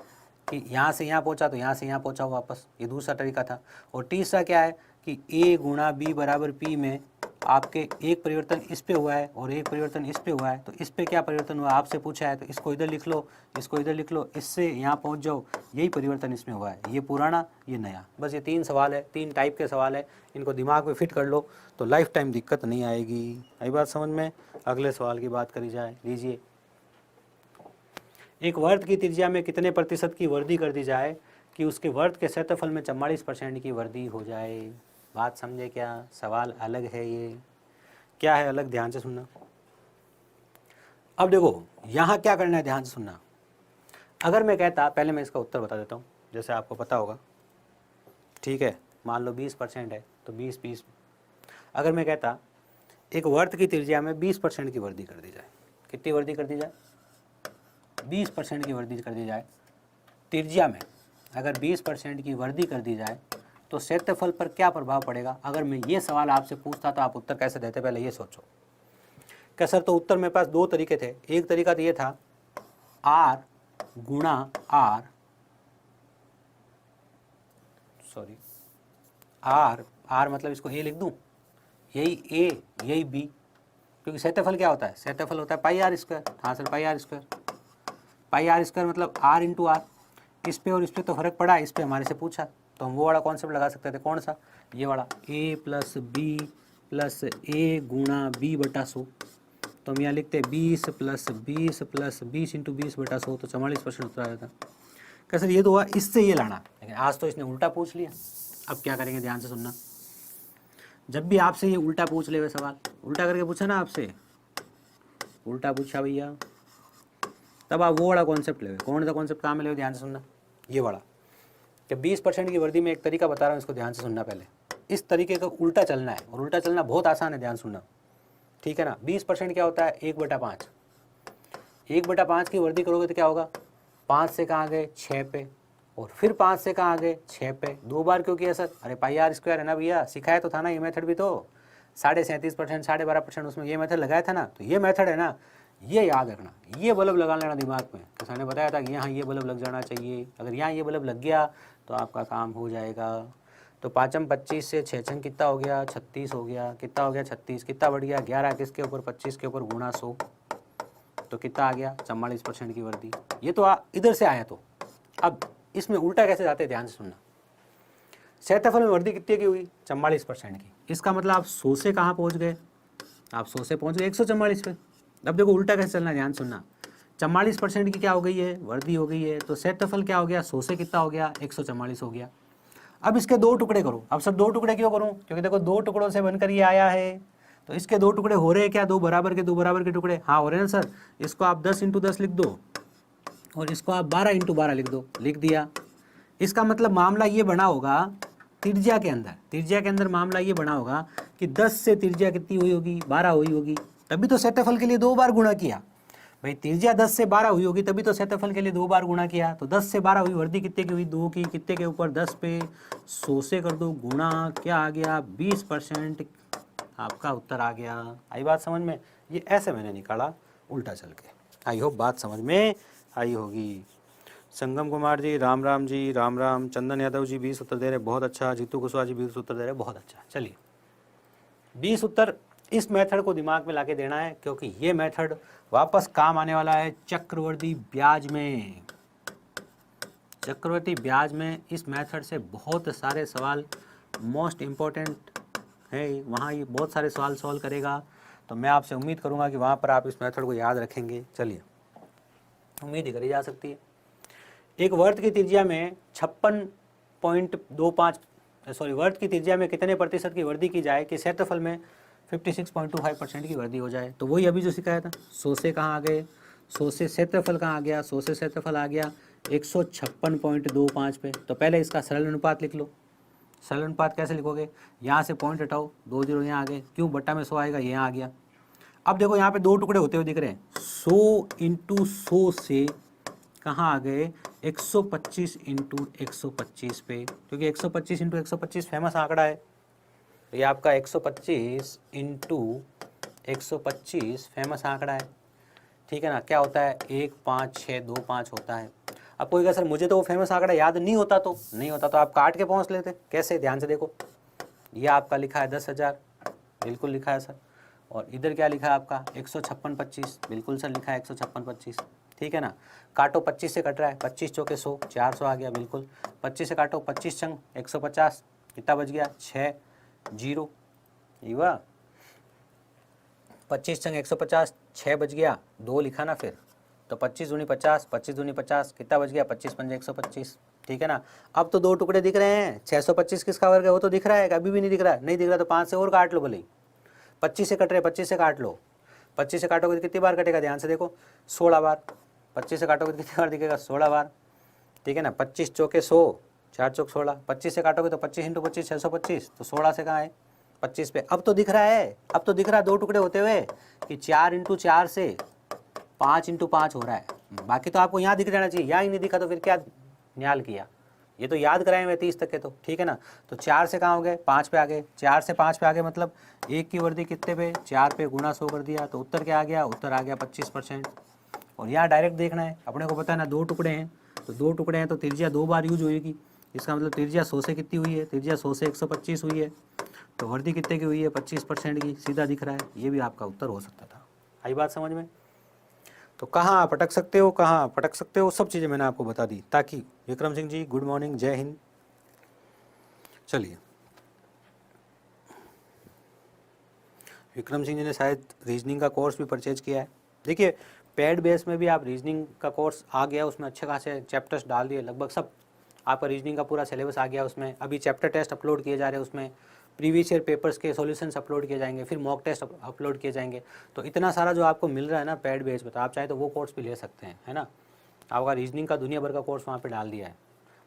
S1: कि यहाँ से यहाँ पहुँचा तो यहाँ से यहाँ पहुँचा वापस, ये दूसरा तरीका था। और तीसरा क्या है कि A गुणा B बराबर P में आपके एक परिवर्तन इस पे हुआ है और एक परिवर्तन इस पे हुआ है, तो इस पे क्या परिवर्तन हुआ आपसे पूछा है, तो इसको इधर लिख लो, इसको इधर लिख लो, इससे यहाँ पहुँच जाओ, यही परिवर्तन इसमें हुआ है, ये पुराना ये नया। बस ये 3 सवाल है, 3 टाइप के सवाल है, इनको दिमाग में फिट कर लो तो लाइफ टाइम दिक्कत नहीं आएगी। आई बात समझ में। अगले सवाल की बात करी जाए, लीजिए, एक वर्त की त्रिज्या में कितने प्रतिशत की वृद्धि कर दी जाए कि उसके वर्त के क्षेत्रफल में 44% की वृद्धि हो जाए। बात समझे क्या, सवाल अलग है, ये क्या है अलग, ध्यान से सुनना। अब देखो यहाँ क्या करना है, ध्यान से सुनना। अगर मैं कहता, पहले मैं इसका उत्तर बता देता हूँ, जैसे आपको पता होगा, ठीक है, मान लो 20% है तो 20 अगर मैं कहता एक वर्त की त्रिज्या में 20% की वृद्धि कर दी जाए, कितनी वृद्धि कर दी जाए, 20% की वृद्धि कर दी जाए त्रिज्या में, अगर 20% की वृद्धि कर दी जाए तो क्षेत्रफल पर क्या प्रभाव पड़ेगा। अगर मैं ये सवाल आपसे पूछता तो आप उत्तर कैसे देते, पहले ये सोचो। क्या सर, तो उत्तर मेरे पास 2 तरीके थे। एक तरीका तो ये था R गुणा R, सॉरी R मतलब इसको A लिख दूं, यही A यही B, क्योंकि क्षेत्रफल क्या होता है, क्षेत्रफल होता है πr²। हाँ सर πr², πr² मतलब R × R। इस पे और इस पे तो फर्क पड़ा, इस पे हमारे से पूछा तो हम वो वाला कॉन्सेप्ट लगा सकते थे, कौन सा, ये वाला A + B + A गुणा B/100। तो हम यहाँ लिखते हैं 20 + 20 + 20 × 20/100, तो 44% उत्तर आ जाता। कैसे, ये तो हुआ इससे ये लाना, लेकिन आज तो इसने उल्टा पूछ लिया। अब क्या करेंगे, ध्यान से सुनना। जब भी आपसे ये उल्टा पूछ ले, सवाल उल्टा करके पूछा ना आपसे, उल्टा पूछा भैया, तब आप वो वाला कॉन्सेप्ट ले। कौन सा कॉन्सेप्ट काम में ले, ध्यान से सुनना, ये वाला। जब 20% की वृद्धि में एक तरीका बता रहा हूँ, इसको ध्यान से सुनना। पहले इस तरीके का उल्टा चलना है, और उल्टा चलना बहुत आसान है, ध्यान सुनना, ठीक है ना। 20% क्या होता है, 1/5। 1/5 की वृद्धि करोगे तो क्या होगा, 5 से कहाँ गए 6 पे, और फिर 5 से कहाँ गए 6 पे। 2 बार क्यों किया सर, अरे πr² है ना भैया, सिखाया तो था ना ये मेथड भी, तो 37.5% 12.5% उसमें ये मेथड लगाया था ना, तो ये मेथड है ना, ये याद रखना, ये बल्ब लगा लेना दिमाग में। तो सर ने बताया था कि यहाँ ये बल्ब लग जाना चाहिए, अगर यहाँ ये बल्ब लग गया तो आपका काम हो जाएगा। तो 5 25 से 6 कितना हो गया, 36 हो गया, कितना हो गया 36, कितना बढ़ गया 11 किसके ऊपर 25 के ऊपर गुणा 100, तो कितना आ गया 44% की वृद्धि। ये तो इधर से आया। तो अब इसमें उल्टा कैसे जाते हैं ध्यान से सुनना। क्षेत्रफल में वृद्धि कितने की हुई? 44% की। इसका मतलब आप 100 से कहाँ पहुँच गए? आप 100 से पहुँच गए 144 पे। अब देखो उल्टा कैसे चलना है, ध्यान सुनना। 44% की क्या हो गई है? वृद्धि हो गई है। तो क्षेत्रफल क्या हो गया? 100 से कितना हो गया? 144 हो गया। अब इसके 2 टुकड़े करो। अब सर 2 टुकड़े क्यों करूं? क्योंकि देखो 2 टुकड़ों से बनकर ये आया है, तो इसके 2 टुकड़े हो रहे हैं क्या? 2 बराबर के टुकड़े, हाँ हो रहे हैं ना सर। इसको आप 10 × 10 लिख दो और इसको आप 12 × 12 लिख दो, लिख दिया। इसका मतलब मामला ये बना होगा त्रिज्या के अंदर मामला ये बना होगा कि 10 से त्रिज्या कितनी हुई होगी? 12 हुई होगी, तभी तो क्षेत्रफल के लिए 2 बार गुणा किया। भाई त्रिज्या 10 से 12 हुई होगी, तभी तो क्षेत्रफल के लिए 2 बार गुणा किया। तो 10 से 12 हुई, वृद्धि कितने की हुई? 2 की। कितने के ऊपर? 10 पे। 100 से कर दो गुणा, क्या आ गया? 20%। आपका उत्तर आ गया। आई बात समझ में? ये ऐसे मैंने निकाला उल्टा चल के। आई होप बात समझ में आई होगी। संगम कुमार जी राम राम जी, राम राम। चंदन यादव जी 20 उत्तर दे रहे, बहुत अच्छा। जीतू कुशवाहा जी 20 उत्तर दे रहे, बहुत अच्छा। चलिए 20 उत्तर इस मेथड को दिमाग में लाके देना है, क्योंकि ये मेथड वापस काम आने वाला है चक्रवर्ती ब्याज में। चक्रवर्ती ब्याज में इस मेथड से बहुत सारे सवाल मोस्ट इम्पोर्टेंट है, वहाँ ये बहुत सारे सवाल सॉल्व करेगा। तो मैं आपसे उम्मीद करूँगा कि वहाँ पर आप इस मेथड को याद रखेंगे। चलिए उम्मीद ही करी जा सकती है। एक वर्त की त्रिज्या में 56.25 वर्त की त्रिज्या में कितने प्रतिशत की वृद्धि की जाए कि क्षेत्रफल में 56.25% की वृद्धि हो जाए? तो वही अभी जो सिखाया था। 100 से कहाँ आ गए? 100 से क्षेत्रफल कहाँ आ गया? 100 से क्षेत्रफल आ गया 156.25 पे। तो पहले इसका सरल अनुपात लिख लो। सरल अनुपात कैसे लिखोगे? यहाँ से पॉइंट हटाओ, 2 0 यहाँ आ गए, क्यों? बट्टा में 100 आएगा, यहाँ आ गया। अब देखो यहाँ पे 2 टुकड़े होते हुए दिख रहे हैं। 100 × 100 से कहाँ आ गए? 125 × 125 पे, क्योंकि 125 × 125 फेमस आंकड़ा है। तो ये आपका 125 × 125 फेमस आंकड़ा है, ठीक है ना? क्या होता है? 1 5 6 2 5 होता है। अब कोई कहा सर मुझे तो वो फेमस आंकड़ा याद नहीं होता, तो नहीं होता तो आप काट के पहुँच लेते। कैसे? ध्यान से देखो, ये आपका लिखा है 10,000, बिल्कुल लिखा है सर। और इधर क्या लिखा है आपका? 156.25, बिल्कुल सर लिखा है 156.25, ठीक है ना? काटो, 25 से कट रहा है, 25 चौके 100, 400 आ गया, बिल्कुल। 25 से काटो, 25 चंग 150, कितना बच गया? 6 0। युवा 25 चंग 150, 6 बच गया, 2 लिखा ना फिर। तो 25 दूनी 50, 25 दूनी 50, कितना बच गया? 25 पंजे 125, ठीक है ना? अब तो 2 टुकड़े दिख रहे हैं। 625 किसका वर्ग है? वो तो दिख रहा है, अभी भी नहीं दिख रहा है? नहीं दिख रहा तो 5 से और काट लो भले ही। 25 से कट रहे, 25 से काट लो। 25 से काटोगे तो कितनी बार कटेगा? ध्यान से देखो, 16 बार। 25 से काटोगे तो कितनी बार दिखेगा? 16 बार, ठीक है ना? 25 चौके 100, 4 चौक 16। 25 से काटोगे तो 25 × 25 625, तो 16 से कहाँ है? 25 पे। अब तो दिख रहा है, अब तो दिख रहा है 2 टुकड़े होते हुए कि 4 × 4 से 5 × 5 हो रहा है। बाकी तो आपको यहाँ दिख जाना चाहिए, यहाँ ही नहीं दिखा तो फिर क्या न्याल किया? ये तो याद कराए हुए 30 तक के, तो ठीक है ना? तो 4 से कहाँ हो गए? 5 पे आ गए। 4 से 5 पे आ गए, मतलब 1 की वृद्धि कितने पे? 4 पे गुणा 100 कर दिया, तो उत्तर क्या आ गया? उत्तर आ गया 25%। और यहाँ डायरेक्ट देखना है, अपने को पता है ना 2 टुकड़े हैं, तो 2 टुकड़े हैं तो त्रिज्या 2 बार यूज होगी। इसका मतलब त्रिज्या 100 से कितनी हुई है? त्रिज्या 100 से 125 हुई है, तो वृद्धि कितने की हुई है? 25% की, सीधा दिख रहा है। ये भी आपका उत्तर हो सकता था। आई बात समझ में? तो कहाँ आप अटक सकते हो, कहाँ पटक सकते हो, सब चीज़ें मैंने आपको बता दी, ताकि विक्रम सिंह जी गुड मॉर्निंग, जय हिंद। चलिए, विक्रम सिंह जी ने शायद रीजनिंग का कोर्स भी परचेज किया है। देखिए पेड बेस में भी आप रीजनिंग का कोर्स आ गया, उसमें अच्छे खासे चैप्टर्स डाल दिए, लगभग सब आपका रीजनिंग का पूरा सिलेबस आ गया उसमें। अभी चैप्टर टेस्ट अपलोड किए जा रहे हैं उसमें, प्रीवियस ईयर पेपर्स के सॉल्यूशंस अपलोड किए जाएंगे, फिर मॉक टेस्ट अपलोड किए जाएंगे। तो इतना सारा जो आपको मिल रहा है ना पेड बेस पे, तो आप चाहे तो वो कोर्स भी ले सकते हैं, है ना? आपका रीजनिंग का दुनिया भर का कोर्स वहाँ पे डाल दिया है।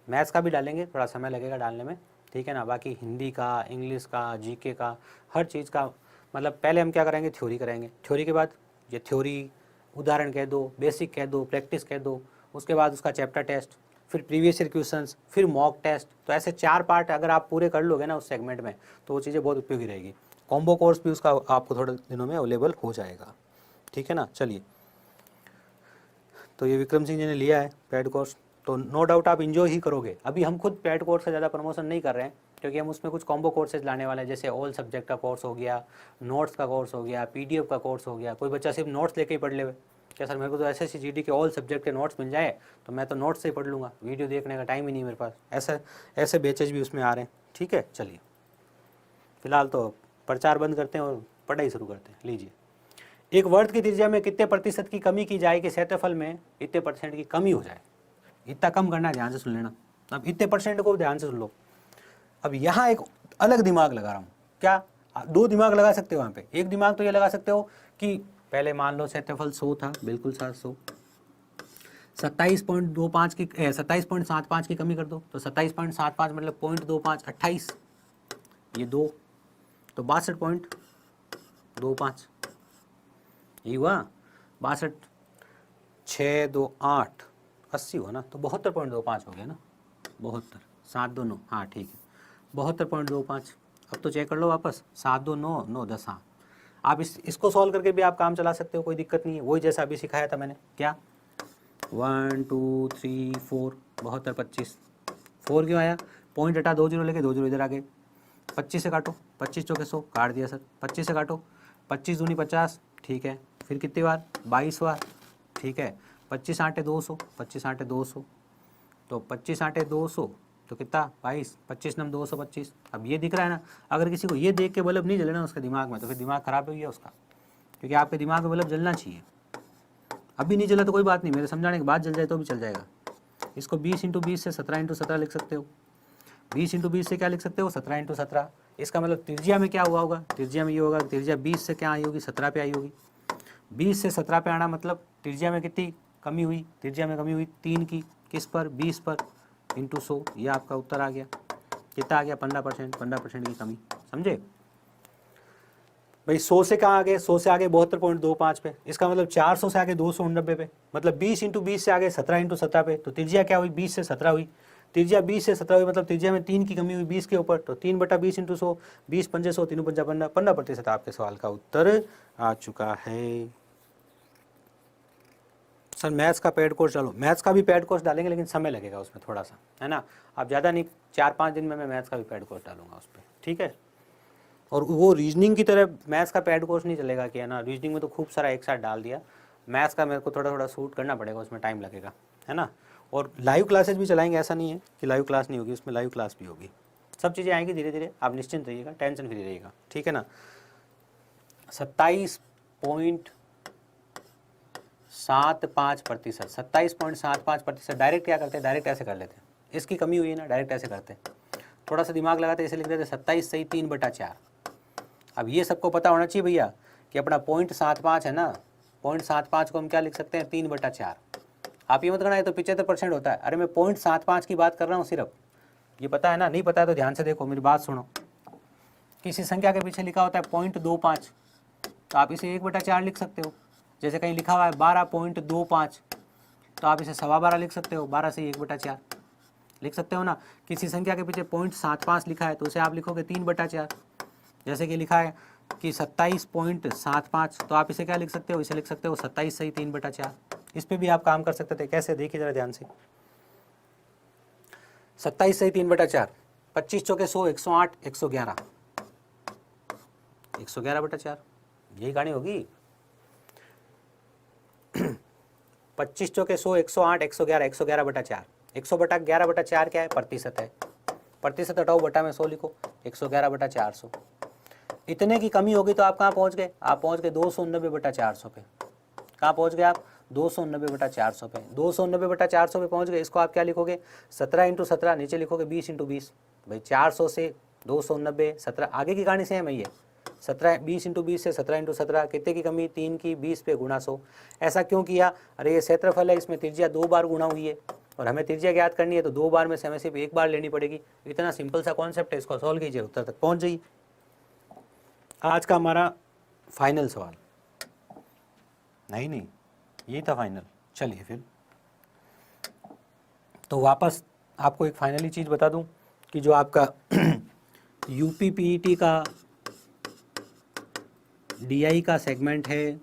S1: मैथ्स का भी डालेंगे, थोड़ा समय लगेगा डालने में, ठीक है ना? बाकी हिंदी का, इंग्लिश का, जीके का, हर चीज़ का, मतलब पहले हम क्या करेंगे? थ्योरी कराएंगे। थ्योरी के बाद ये थ्योरी उदाहरण कह दो, बेसिक कह दो, प्रैक्टिस कह दो, उसके बाद उसका चैप्टर टेस्ट, फिर प्रीवियस ईयर क्वेश्चंस, फिर मॉक टेस्ट। तो ऐसे 4 पार्ट अगर आप पूरे कर लोगे ना उस सेगमेंट में, तो वो चीज़ें बहुत उपयोगी रहेगी। कॉम्बो कोर्स भी उसका आपको थोड़े दिनों में अवेलेबल हो जाएगा, ठीक है ना? चलिए, तो ये विक्रम सिंह जी ने लिया है पेड कोर्स, तो नो डाउट आप इन्जॉय ही करोगे। अभी हम खुद पेड कोर्स का ज़्यादा प्रमोशन नहीं कर रहे हैं, क्योंकि हम उसमें कुछ कॉम्बो कोर्सेज लाने वाले हैं, जैसे ऑल सब्जेक्ट का कोर्स हो गया, नोट्स का कोर्स हो गया, PDF का कोर्स हो गया। कोई बच्चा सिर्फ नोट्स लेके ही पढ़ ले, क्या सर मेरे को तो एसएससी जीडी के ऑल सब्जेक्ट के नोट्स मिल जाए तो मैं तो नोट्स से ही पढ़ लूँगा, वीडियो देखने का टाइम ही नहीं मेरे पास। ऐसे बैचेज भी उसमें आ रहे हैं। ठीक है, चलिए फिलहाल तो प्रचार बंद करते हैं और पढ़ाई शुरू करते हैं। लीजिए, एक वर्ग की त्रिज्या में कितने प्रतिशत की कमी की जाए कि क्षेत्रफल में इतने % की कमी हो जाए। इतना कम करना है, ध्यान से सुन लेना। अब इतने % को ध्यान से सुन लो। अब यहाँ एक अलग दिमाग लगा रहा हूँ। क्या? 2 दिमाग लगा सकते हो यहाँ पे। एक दिमाग तो ये लगा सकते हो कि पहले मान लो क्षेत्रफल 100 था, बिल्कुल 700, 27.25 की 27.75 की कमी कर दो तो 27.75 मतलब 0.25 28, ये 2 तो 62.25, ये हुआ 62, 6 2 8 80 हुआ ना, तो 72.25 हो गया ना। 72 7 2 9, हाँ ठीक है, 72.25। अब तो चेक कर लो वापस, 7 2 9 9 10, हाँ। आप इसको सॉल्व करके भी आप काम चला सकते हो, कोई दिक्कत नहीं है। वही जैसा अभी सिखाया था मैंने। क्या? 1 2 3 4, 72 25। 4 क्यों आया? पॉइंट हटा, 2 0 लेके 2 0 इधर आ गए। 25 से काटो, 25 चौके 100, काट दिया सर। 25 से काटो, 25 दूनी 50, ठीक है। फिर कितनी बार? 22 बार, ठीक है। 25 8 200, 25 8 200, तो 25 8 200 तो कितना? 22, 25 9 225। अब ये दिख रहा है ना, अगर किसी को ये देख के बल्ब नहीं जले ना उसके दिमाग में, तो फिर दिमाग खराब हो गया उसका, क्योंकि आपके दिमाग में बल्ब जलना चाहिए। अभी नहीं जला तो कोई बात नहीं, मेरे समझाने के बाद जल जाए तो भी चल जाएगा। इसको 20 × 20 से 17 × 17 लिख सकते हो। 20 × 20 से क्या लिख सकते हो? 17 × 17। इसका मतलब त्रिज्या में क्या हुआ होगा? त्रिज्या में ये होगा, त्रिज्या 20 से क्या आई होगी? 17 पे आई होगी। 20 से 17 पे आना मतलब त्रिज्या में कितनी कमी हुई? त्रिज्या में कमी हुई 3 की। किस पर? 20 पर, × 100। ये आपका उत्तर आ गया। कितना आ गया? 15%। 15% की कमी, समझे भाई। 100 से कहाँ आगे? 100 से आगे 72.25 पे। इसका मतलब 400 से आगे 290 पे, मतलब 20 × 20 से आगे 17 × 17 पे। तो त्रिज्या क्या हुई? 20 से 17 हुई। त्रिज्या 20 से 17 हुई, मतलब त्रिज्या में 3 की कमी हुई 20 के ऊपर, तो 3/20 × 100, 20 पंजे 100, 3 पंजा 15, 15% आपके सवाल का उत्तर आ चुका है। सर मैथ्स का पेड कोर्स, चलो मैथ्स का भी पेड कोर्स डालेंगे, लेकिन समय लगेगा उसमें थोड़ा सा, है ना। आप ज़्यादा नहीं, 4-5 दिन में मैं मैथ्स का भी पेड कोर्स डालूंगा उस पर, ठीक है। और वो रीजनिंग की तरह मैथ्स का पेड कोर्स नहीं चलेगा कि, है ना, रीजनिंग में तो खूब सारा एक साथ डाल दिया। मैथ्स का मेरे को थोड़ा थोड़ा सूट करना पड़ेगा, उसमें टाइम लगेगा, है ना। और लाइव क्लासेज भी चलाएंगे, ऐसा नहीं है कि लाइव क्लास नहीं होगी, उसमें लाइव क्लास भी होगी। सब चीज़ें आएंगी धीरे धीरे, आप निश्चिंत रहिएगा, टेंशन फ्री रहिएगा, ठीक है ना। 27.75%, 27.75%। डायरेक्ट क्या करते हैं? डायरेक्ट ऐसे कर लेते हैं, इसकी कमी हुई है ना, डायरेक्ट ऐसे करते हैं। थोड़ा सा दिमाग लगाते ऐसे लिख देते 27 सही 3/4। अब ये सबको पता होना चाहिए भैया कि अपना 0.75 है ना, 0.75 को हम क्या लिख सकते हैं? 3/4। आप ये मत करना, ये तो 75% होता है। अरे मैं 0.75 की बात कर रहा हूँ सिर्फ, ये पता है ना। नहीं पता है तो ध्यान से देखो, मेरी बात सुनो। किसी संख्या के पीछे लिखा होता है 0.25, तो आप इसे 1/4 लिख सकते हो। जैसे कहीं लिखा हुआ है 12.25, तो आप इसे 12.25 लिख सकते हो। 12 से 1/4 लिख सकते हो ना। किसी संख्या के पीछे 0.75 लिखा है तो उसे आप लिखोगे 3/4। जैसे कि लिखा है कि 27.75, तो आप इसे क्या लिख सकते हो? इसे लिख सकते हो 27 सही 3/4। इस पे भी आप काम कर सकते थे। कैसे? देखिए जरा ध्यान से। 27 सही 3/4, 25 चौके 100, 108, 111, 111/4, यही कहानी होगी। 25 चौके 100, 108, 111, 111/4। 100/11/4 क्या है? प्रतिशत है। प्रतिशत हटाओ, बटा में 100 लिखो, 111/400। इतने की कमी होगी तो आप कहाँ पहुँच गए? आप पहुँच गए 290/400 पे। कहाँ पहुँच गए आप? 290/400 पे। 290/400 पे पहुँच गए। इसको आप क्या लिखोगे? 17 × 17, नीचे लिखोगे 20 × 20। भाई 400 से 290, 17, आगे की कहानी सेम है ये। 20 × 20 से 17 × 17, कितने की कमी? 3 की। 20 पे गुणा 100। ऐसा क्यों किया? अरे ये क्षेत्रफल है, इसमें त्रिज्या 2 बार गुणा हुई है और हमें त्रिज्या ज्ञात करनी है, तो 2 बार में से हमें सिर्फ 1 बार लेनी पड़ेगी। इतना सिंपल सा कॉन्सेप्ट है, इसको सॉल्व कीजिए, उत्तर तक पहुँच जाइए। आज का हमारा फाइनल सवाल, नहीं यही था फाइनल। चलिए फिर तो वापस आपको एक फाइनली चीज़ बता दूं कि जो आपका यूपी पीईटी का डीआई का सेगमेंट है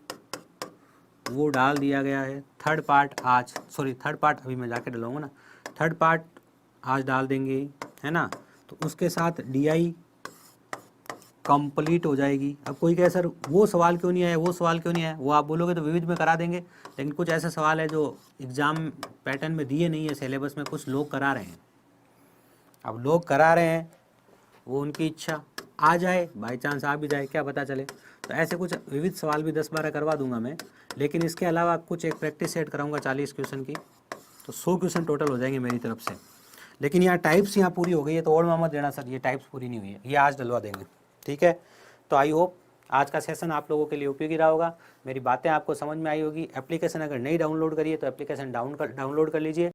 S1: वो डाल दिया गया है। थर्ड पार्ट अभी मैं जाके डलाऊंगा ना। थर्ड पार्ट आज डाल देंगे, है ना। तो उसके साथ डीआई कंप्लीट हो जाएगी। अब कोई कहे सर वो सवाल क्यों नहीं आया, वो सवाल क्यों नहीं आया, वो आप बोलोगे तो विविध में करा देंगे, लेकिन कुछ ऐसे सवाल है जो एग्ज़ाम पैटर्न में दिए नहीं है, सिलेबस में कुछ लोग करा रहे हैं। अब लोग करा रहे हैं, वो उनकी इच्छा, आ जाए बाई चांस आ भी जाए, क्या पता चले। तो ऐसे कुछ विविध सवाल भी 10-12 करवा दूंगा मैं, लेकिन इसके अलावा कुछ एक प्रैक्टिस सेट कराऊंगा 40 क्वेश्चन की, तो 100 क्वेश्चन टोटल हो जाएंगे मेरी तरफ से। लेकिन यहाँ टाइप्स यहाँ पूरी हो गई है, तो और मत देना सर ये टाइप्स पूरी नहीं हुई है, ये आज डलवा देंगे, ठीक है। तो आई होप आज का सेशन आप लोगों के लिए उपयोगी रहा होगा, मेरी बातें आपको समझ में आई होगी। एप्लीकेशन अगर नहीं डाउनलोड करिए तो एप्लीकेशन डाउनलोड कर लीजिए।